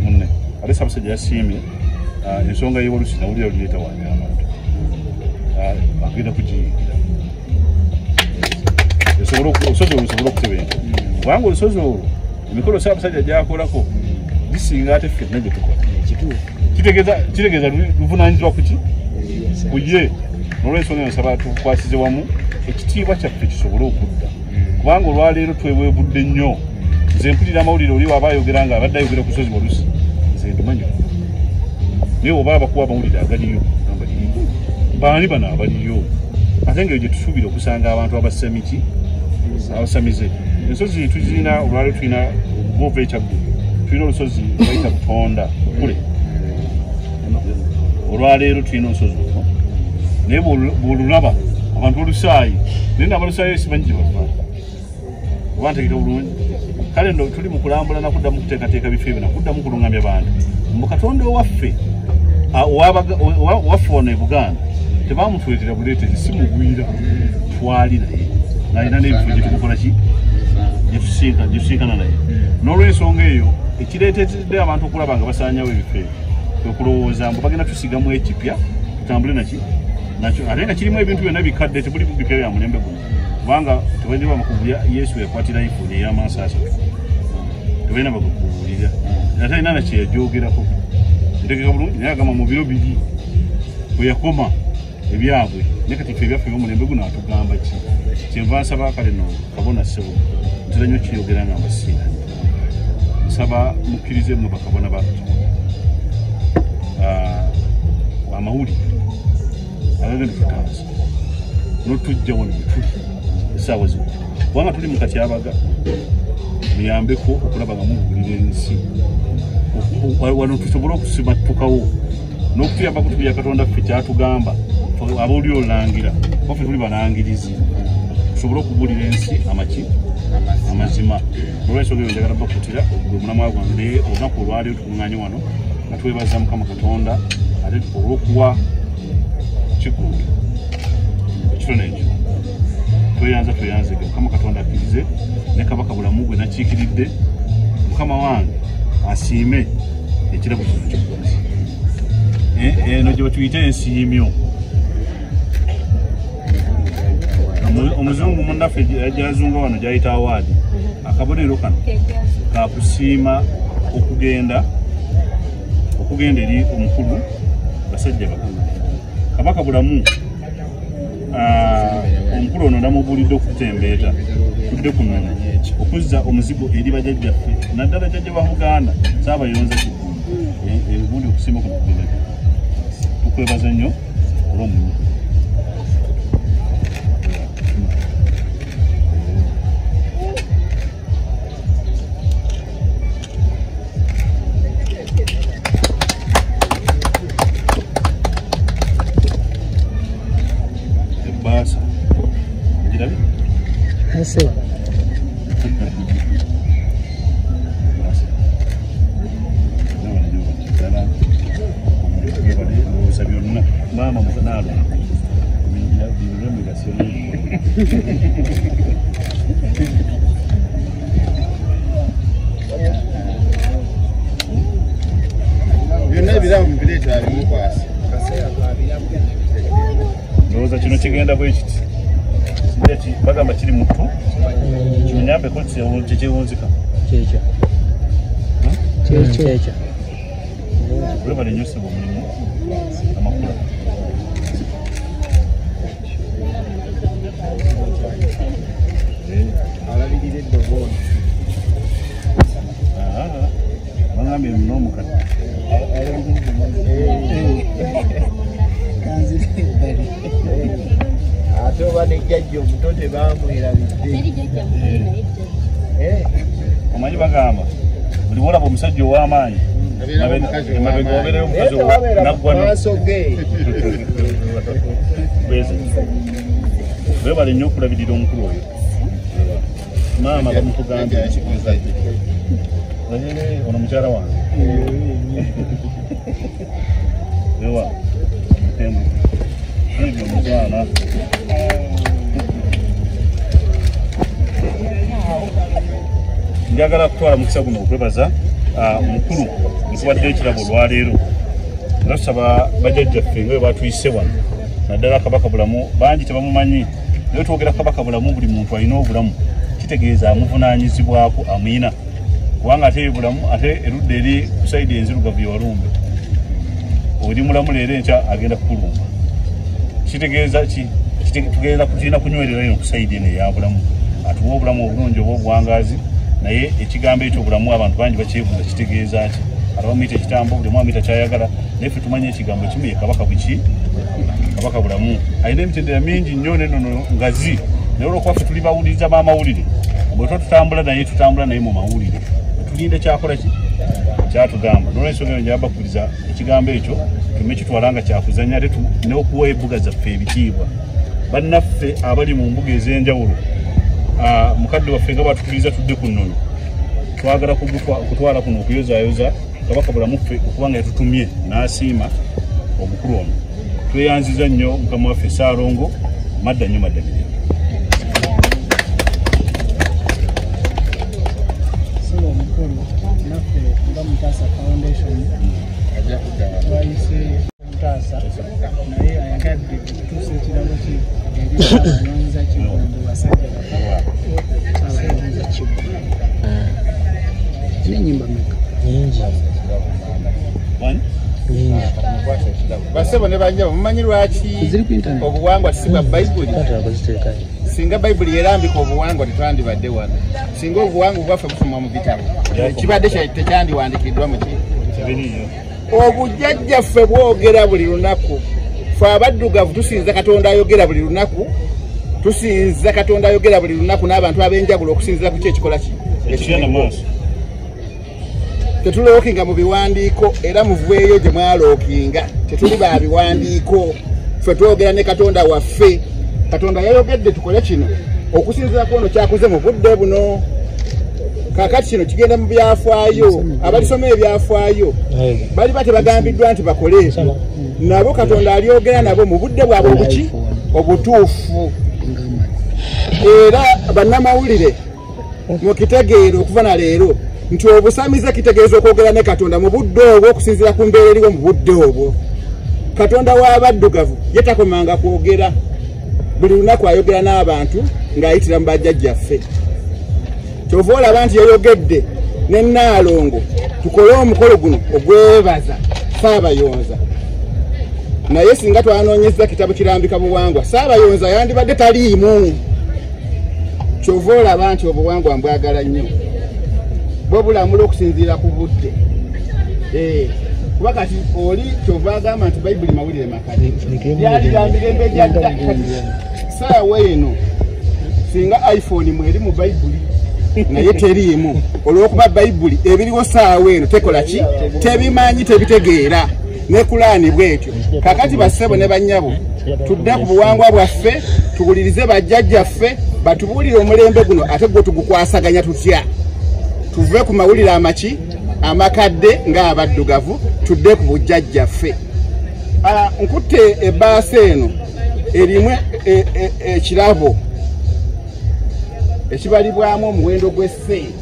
munne ate Ssaabasajja yasiimye ensonga y'ewalusi nawulira luleeta wange abantu agenda kugiyingira olusozi olwo lusobola okutebenka kubanga olusozi olwo emikolo Ssaabasajja gyakolako gisinga ate ffe fenna gye tukola kitegeeza luvunaanyizibwa kuki kuye n'olwensonga nsaba tukwasize wamu ekitiibwa kyaffe kisobole okudda kubanga olwaleero tweweebudde nnyo nze mpulira amawulire oli waaba ayogera nga abadde ayogera ku lusozi walusi nze ndumanyi naye oba abakuwa amawulire agaliyo baani bano abaliyo ate ngeri gye tusuubira okusanga abantu abasamiki abasamize ensozi tuzirina olwaleero tulina bwova ekyaggulu tulina olusozi bayita Butonda kule olwaleero tulina olusozi olwo naye bw'olulaba abantu olusaayi naye nabalusaayi simanyi gye bava oba ntegeka bulungi kale no tuli mu kulambula nakuddamu kuteekateeka bifo ebyo nakuddamu kulungamya bantu mu Katonda owaffe waffe wano e Buganda tebamutwetera buleetezi si mugwira twali naye nalina n'ebifo gye tumukola ki gye tusinkana naye n'olwensonga eyo ekireetedde abantu okulaba nga basaanyawo ebifo ebyo okulowooza mbu bagenda tusigamu ekipya tutambule nakyo ate nga kirimu ebintu byonna bikadde tebuli bipya bya mulembe guno kubanga tebalina bamakubulya Yesu yakwatira iPhone ey'amansi asatu tebalina bakukubulira ate alina nakyeyajogerako ntegeka bulungi naye agamba mu biro biri bwe yakoma ebyabwe naye kati ffe ebyaffe ebyomulembe guno atugamba ki kyenva nsaba kale no kabona ssebo ntera nnyo kiyogera nga mbasiira nsaba mukkirize mmwe bakabona ba amawulire agagenda tutanza notujja wano wetuli essaawa zino kubanga tuli mu katyabaga muyambeko okulaba nga mubuulira ensi wano tusobole okusimattukawo n'okutuyamba kutubya Katonda ffe kyatugamba abaoli olangira waffe tuli balangirizi tusobole okubuulira ensi amazima olwensonga eyo njagala bakutira gwe mulamwa gwange naye olunaku olwaleero tukuŋŋaanye wano nga twebaza Mukama Katonda ate olw'okuwa kigundu ekitono ekyo tweyanzege Mukama Katonda akkirize ne Kabaka bulamu gwe nakiikiridde Mukama wange asiime ekirabo kino kyokoze eno gye batuyita ensiimyo omuzungu munnaffe gyazunga wano gyayita awaadi akabonero kano kakusiima okugenda eri omukulu basajja bakulu Kabaka bulamu omukulu ono ndamubuulidde okutembeeta tudde kunono okuzza omuzigo eri bajjajjaffe naddala jjajja ba Buganda saabayonza gundi okusiima kuno kugenda tukwebaza nnyo olw'omulimu Ese mama muzanalo byonna ebiramu mubireeta abimukwasa ndowooza kino kigenda bwe kiti bagamba kiri mutu kinyambeko kyekyewunzika kyekyo olaba nenyosebwa omulimu amakula alabiri kuba ne jjajja omuto tebamwerabidde. Omanyi bagamba buli wolaba omusajja ow'amaanyi emabega wabeerayo omukazi maaso ge. Weebale nnyo okulabirira omukulu oyo. Maama bamutugambye ono mukyala wange ewa ebyo omukyala njagala kutwala mukisa guno okwebaza omukulu nkuwadde ekirabo olwaleero era tusaba bajjajjaffe nga bwe batuyise wano naddala Kabaka Bulamu bangi tebamumanyi naye twogera Kabaka Bulamu buli muntu alina obulamu kitegeeza amuvunaanyizibwako amuyina kubanga ate bulamu ate erudde eri kusaidi enzirugavu yewalumbe oli mulamu leero enkya agenda kukulumba kitegeeza ki tugenda kutirina kunywerera eno kusaidi eno eyabulamu atuwa obulamu obulungi oba obuwangaazi naye ekigambo ekyo obulamu abantu bangi bakyebuuza kitegeeza ki atabamuyita ekitambo buli omu amuyita kyayagala naye ffe tumanye ekigambo ekimu ye Kabaka bwiki Kabaka Bulamu alina emitendera mingi nnyo nenono ngazi naye olwokuba ffe tuli bawuliriza b'amawulire bwe tutambula naye mu mawulire tulinde kyakola ki kyatugamba nolwensonga eyo njaba bakkiriza ekigambo ekyo tume kitwala nga kyakuzanya ate n'okuwa embuga zaffe ebitiibwa bannaffe abali mu mbuga ez'enjawulo mukadde waffe nga batukiriza tudde ku nnono twagala kutwala kuno okuyozaayoza Kabaka Bulamu ffe okuba nga yatutumye n'asiima obukulu ono tweyanziza nnyo mukama waffe Ssaalongo madda nnyo madda mirembe. Naffe nga Mutaasa Foundation twayise Mutaasa naye ayagadde kutuusa ekirabo kye eri abayonza Kigundu basajja abayonza Kigundu n'ennyimba meka nyingi basebo ne banjaba mumanyi lwaki obuwangwa tisibwa Bayibuli singa Bayibuli yerambika obuwangwa tetwandibadde wano singa obuwangwa bwaffe busoma mu bitabo kibadde tekyandiwandikiddwa mu obujjajjaffe bwogera buli lunaku ffe abaddugavu tusinza Katonda ayogera buli lunaku tusinza Katonda ayogera buli lunaku n'abantu ab'enjawulo okusinzira ku ki ekikola ki tetulookinga mu biwandiiko era muveeyo gye mwalookinga tetuli ba biwandiiko ffe twogera ne Katonda waffe Katonda yayogedde tukole kino okusinzira ku ono kyakoze mu budde buno kakati kino kigenda mu byafaayo abalisoma ebyafaayo bali batebagambiddwa nti bakole nabo Katonda alyogera nabo mu budde bwabwe obuki obutuufu era bannamawulire mukitegeere okuva na leero nti obusamize kitegeeza okwogera ne Katonda mu budde obwo okusinzira ku mbeera eriwo mu budde obwo. Katonda w'abaddugavu ye takomanga kwogera buli lunaku ayogera n'abantu ng'ayitira mu bajjajjaffe kyova olaba nti yayogedde ne Nnaalongo tukole omukolo guno ogwebaza Saabayonza naye singa twanoonyeza kitabo kirambika buwangwa Saabayonza yandibadde taliimu kyova olaba nti obuwangwa mbwagala nnyo bwe bulamula okusinziira ku budde kuba kati oli kyova agamba nti Bayibuli mawulire makade yaliga mirembe gyadda saawa eno singa iPhone mweri mu Bayibuli naye teriimu olw'okuba Bayibuli ebiriwo saawa eno tekola ki tebimanyi tebitegeera ne Kulaani bwetyo kakati bassebo ne bannyabo tudde ku buwangwa bwaffe tuwulirize bajjajjaffe batubuulire omulembe guno ate gwe tugukwasaganya tutya tuve ku mawulire amaki amakadde ng'abaddugavu tudde ku bujjajjaffe. Nkutte ebbaasa eno erimu ekirabo ekibalibwamu omuwendo gw'essente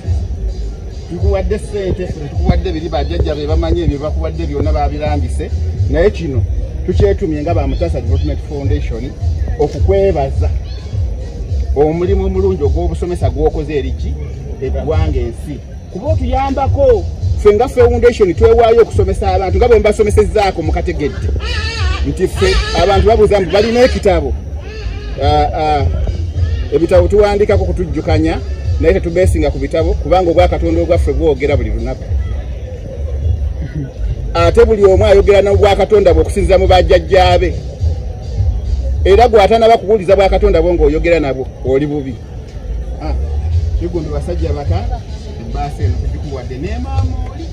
tukuwadde ssente tukuwadde biri bajjajja be bamanyi ebyo bakuwadde byonna babirambise naye kino tukyetumye nga ba Mutaasa Development Foundation okukwebaza omulimu omulungi ogw'obusomesa gw'okoze eriki eggwanga ensi kuba otuyambako ffe nga foundation twewaayo okusomesa abantu nga bwe mbasomesezzaako mukategedde nti ffe abantu babuuza mbu balina ekitabo ebitabo tuwandikako kutujjukanya naye tetubeesinga ku bitabo kubanga obwakatonda obwaffe bwogera buli lunaku ate buli omu ayogera n'obwakatonda bwe okusinziira mu bajjajjaabe era gwatana bakubuliza bwa Katonda bongo oyogera nabo oli bubi. Kigundu basajja baka basi eno kujikuwadde ne mama oli.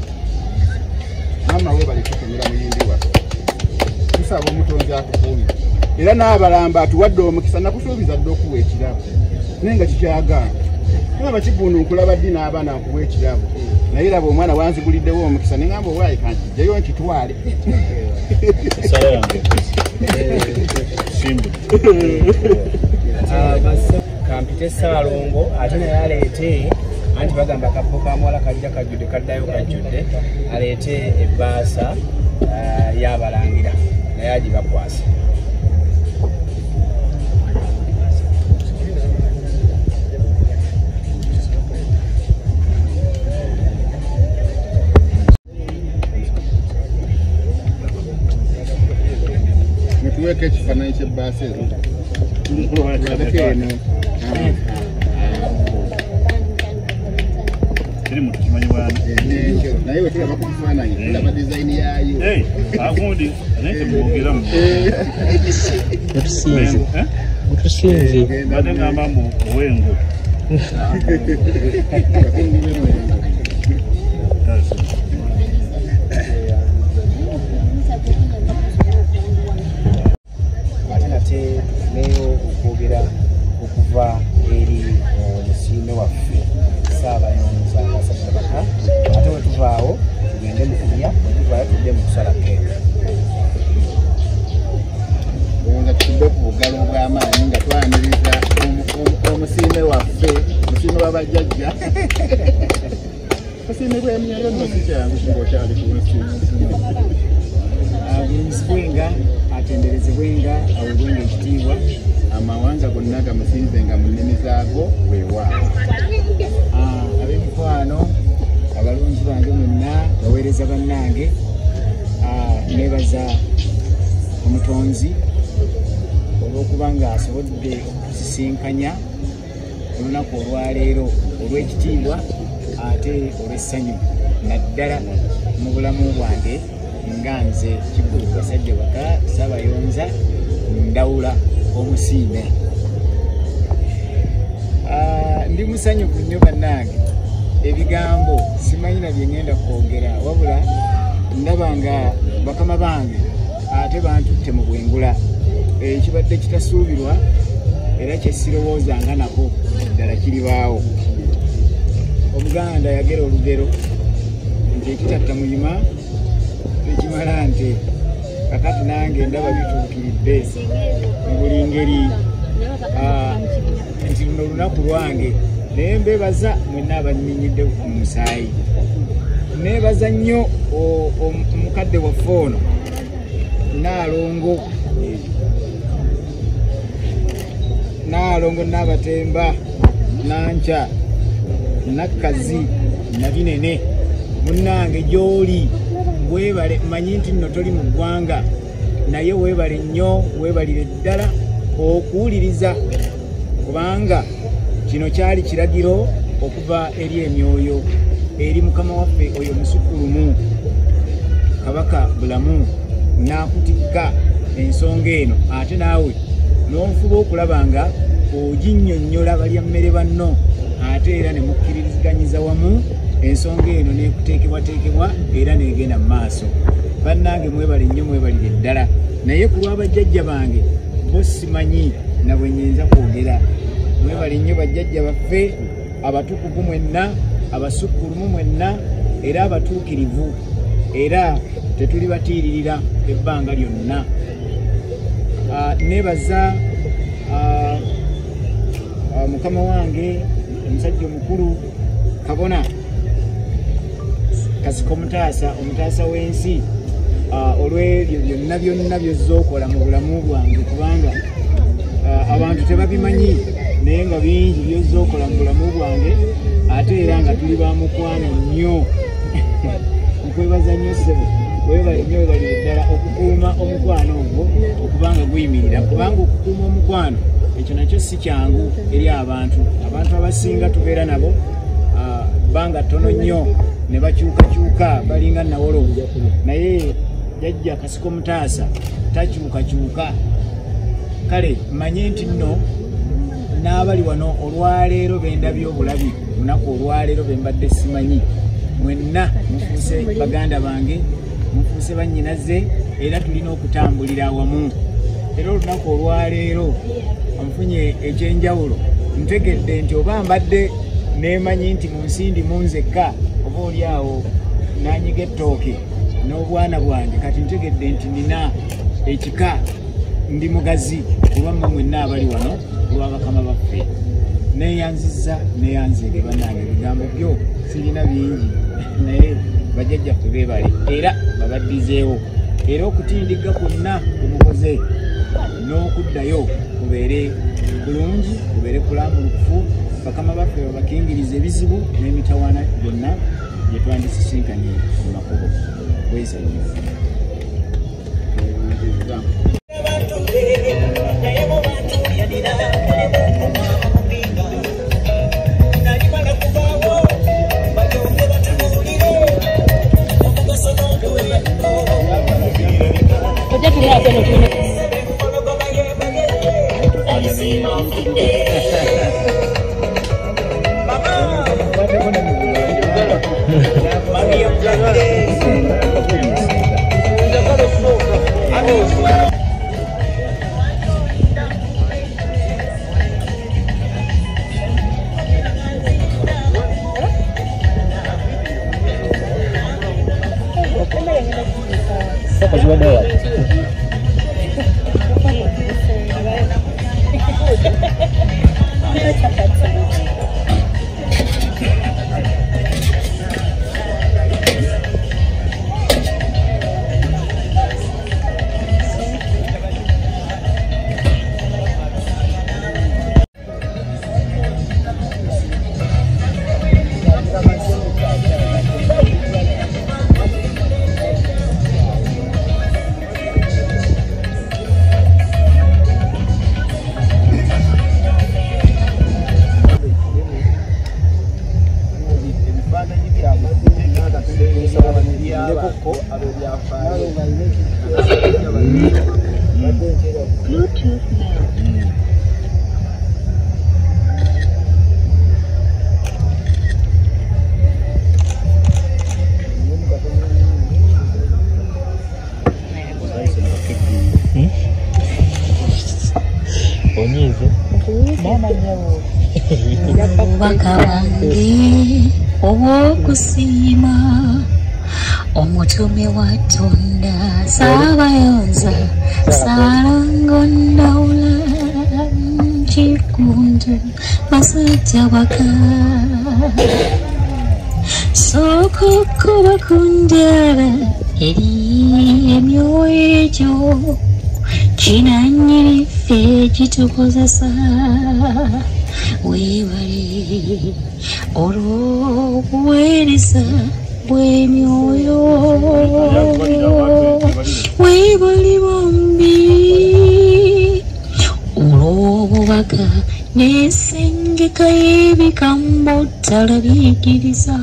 Mama we bali kutumira muyindi wa. Tusaba omutonzi akubuulira. Era n'abalamba atuwadde omukisa nakusuubiza dde okuwa ekirabo. Nenga kikyagana. Kaba Kigundu nkulaba ddi n'abaana akuwa ekirabo. Naye laba omwana wanziguliddewo omukisa ne ngamba obwayi kankiggyeyo nkitwale. Sala yange. Simbu. Kampite Saalongo ate naye aleete anti bagamba akabbo ka mwala kajja kajjudde kaddayo kajjudde aleete ebbaasa y'abalangira naye agibakwasa. Mutuweke ekifaananyi ky'ebbaasa ezo. Kiri mutu kimanyi bwana. Naye we tulaba ku kifaananyi tulaba design yaayo. Agundi naye temwogeramu. Mutusinze. Badde ngamba mu Owengo. Ate neyo okwogera okuva eri omusiime waffe Saabayonza Basajja Baka ate we tuvaawo tugende mu kulya tuvaayo tudde mu kusala keeka. Nga tudde ku bugalo bw'amaanyi nga twaniriza omusiime waffe omusiime w'abajjajja. Omusiime bw'emyoyo nno si kyangu ng'okyali ku nsi. Agulumizibwenga atenderezebwenga awebwenga ekitiibwa amawanga gonna gamusinzenga mu nnimi zaago weewaawo. Ab'emikwano abalungi bange mwenna baweereza bannange neebaza omutonzi olw'okuba nga asobodde okuzisinkanya olunaku olwaleero olw'ekitiibwa ate olw'essanyu naddala mu bulamu bwange nga nze Kigundu Basajja Baka Saabayonza Ndawula omusiime. Ndi musanyufu nnyo bannange, ebigambo simanyi na bye ngenda kwogera wabula ndaba nga bakama bange ate bantutte mu bwengula ekibadde kitasuubirwa era kye sirowoozanga nako ddala kiribaawo. Omuganda yagera olugero nti ekitatta muyima ekimala nte kakati nange ndaba bituukiridde mu buli ngeri nti luno olunaku lwange naye mbeebaza mwenna abanninyidde mu musaayi. Neebaza nnyo omukadde waffe ono Naalongo Naabatemba Nanca Nakkazi Nabinene munnange gy'oli weebale mmanyi nti nno toli mu ggwanga naye weebale nnyo weebalire ddala okuwuliriza kubanga kino kyali kiragiro okuva eri emyoyo eri mukama waffe oyo musukkulumu Kabaka Bulamu n'akutikka ensonga eno ate naawe n'onfuba okulaba nga oginnyonnyola balya mmere banno ate era ne mukkiriziganyiza wamu ensonga eno n'ekuteekebwateekebwa era n'egenda mu maaso. Bannange mwebale nnyo mwebalire ddala naye ku lw'abajjajja bange bo simanyi na bwe nnyinza kwogera. Mwebale nnyo bajjajja baffe abatukuvu mwenna abasukkulumu mwenna era abatuukirivu era tetuli batiiririra ebbanga lyonna. Neebaza mukama wange omusajja omukulu Kabona Kasiko omutaasa w'ensi olw'ebyo byonna byozza okola mu bulamu bwange kubanga abantu tebabimanyi naye nga bingi byozza okola mu bulamu bwange ate era nga tuli ba mukwano nnyo. Nkwebaza nnyo ssebo weebale nnyo weebalire ddala okukuuma omukwano ogwo okubanga guyimirira kubanga okukuuma omukwano ekyo nakyo si kyangu eri abantu abasinga tubeera nabo bbanga ttono nnyo ne bakyukakyuka balinga Nawolo naye jjajja Kasiko Mutaasa takyukakyuka kale manye nti nno n'abali wano olwaleero bendabye obulabi lunaku olwaleero bembadde simanyi mwenna mufuuse baganda bange mufuuse bannyinaze era tulina okutambulira awamu era olunaku olwaleero nfunye ekyenjawulo ntegedde nti oba mbadde neemanyi nti mu nsi ndimu nzekka oba oli awo nanyiga ettooke n'obwana bwange kati ntegedde nti nina ekika ndi mugazi olwamma mwenna abali wano olwabakama baffe neyanziza neyanzege banange ebigambo byo sirina bingi naye bajjajjaffe beebale era babaddizeewo era okutindiga kwonna kumukoze n'okuddayo kubeere kulungi kubeere kulambulukufu bakama baffe babakingiriza ebizibu n'emitawaana byonna gye twandisisinkanye mu makubo bwezanyo Obubaka wange obw'okusiima omutume wa Katonda Saabayonza Saalongo Ndawula Kikundu Masajja Baka sooka okuba ku ndaba eri emyoyo egyo kinannyiriffe kitukozesa weebale olw'obuweereza bw'emyoyo weebale bombi olw'obubaka n'ensengeka y'ebigambo talabikiriza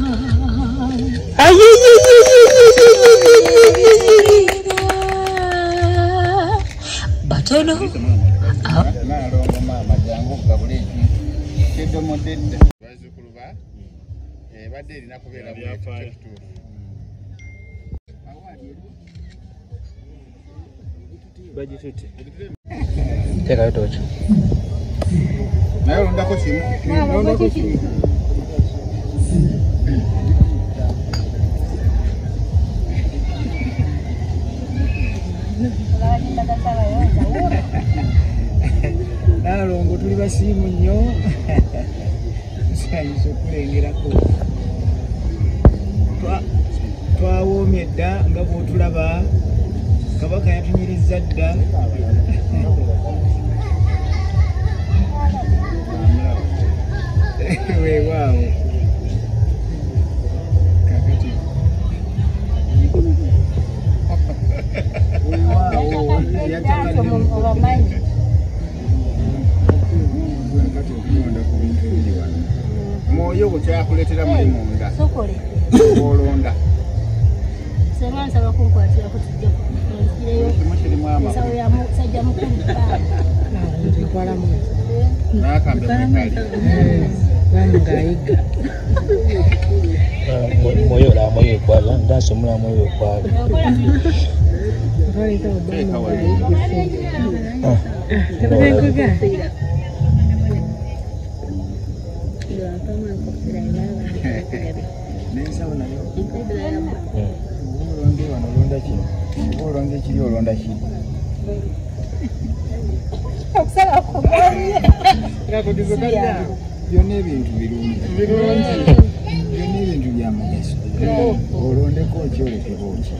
batono bazzukulu badde erina kubeera teekayo toki naye olondako kimu Nalongo tuli basiimu nnyo tusanyusa okulengerako twawoomye dda nga bw'otulaba kabaka yatunyiriza dda weewaawo kakati weewaawo yatakalemu mwoyo bwekyakuleetera muli munda olonda Serwana saba kunkwatira kutujja kimu kirimu amakulu sajja mukulu Nakambe mwekali. Bamugaiga. Moyo la moyo kwala ndaso mula moyo kwala. Bali tawo bamugaiga. Nensawo nayo. Olonde wano olonda kino. Olonde kiri olonda kino. Okusala kubonye. Byonna ebintu birungi. Byonna ebintu by'amagezi. Olondeko okyolekeko ki.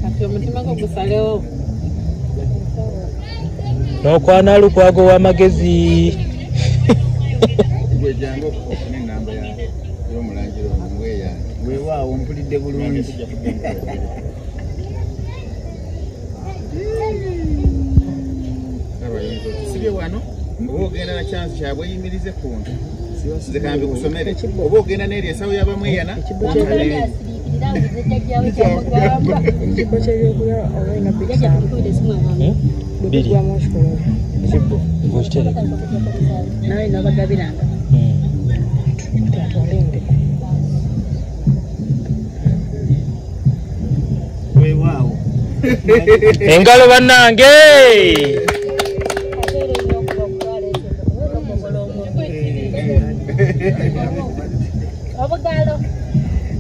Kati omutima gwo gusalewo. N'okwana lukwago w'amagezi. Gwe jangu okufuna enamba y'omulangira omweya. Weewaawo mpulidde bulungi. Sibye wano oba ogenda na chance kyabwe yimirize kuntu zikambe kusomere oba ogenda n'eri esawo y'abamweyana Ekigo ky'ebyokulya olwina Biri. Zipo. Ngokitereka. nawe nabagabiranga. Weewaawo. Engalo bannange. Obugalo.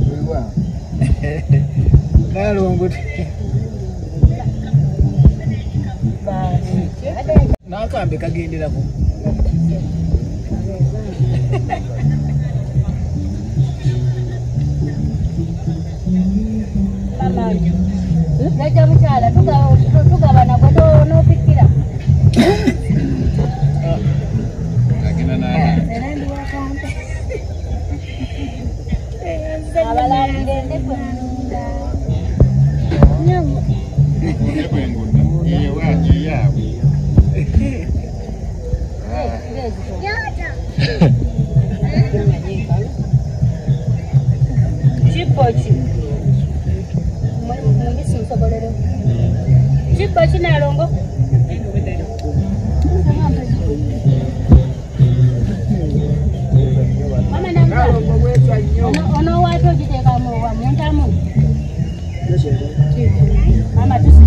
Weewaawo. Nalongo. N'akambe kagenderako. Najja mukyala tugabana gwe n'opikkira. agenda n'ana Abalangire endeku ennunda. ekwengunda eyewaaki yaabwe Kiboki. Mwingisi nsobolero. Kiboki nalongo. Mama namta. Ono watu ojiteeka mu wa muntamu. Mama tusi.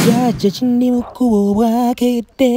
Jaja chindi mukubo bwakedde.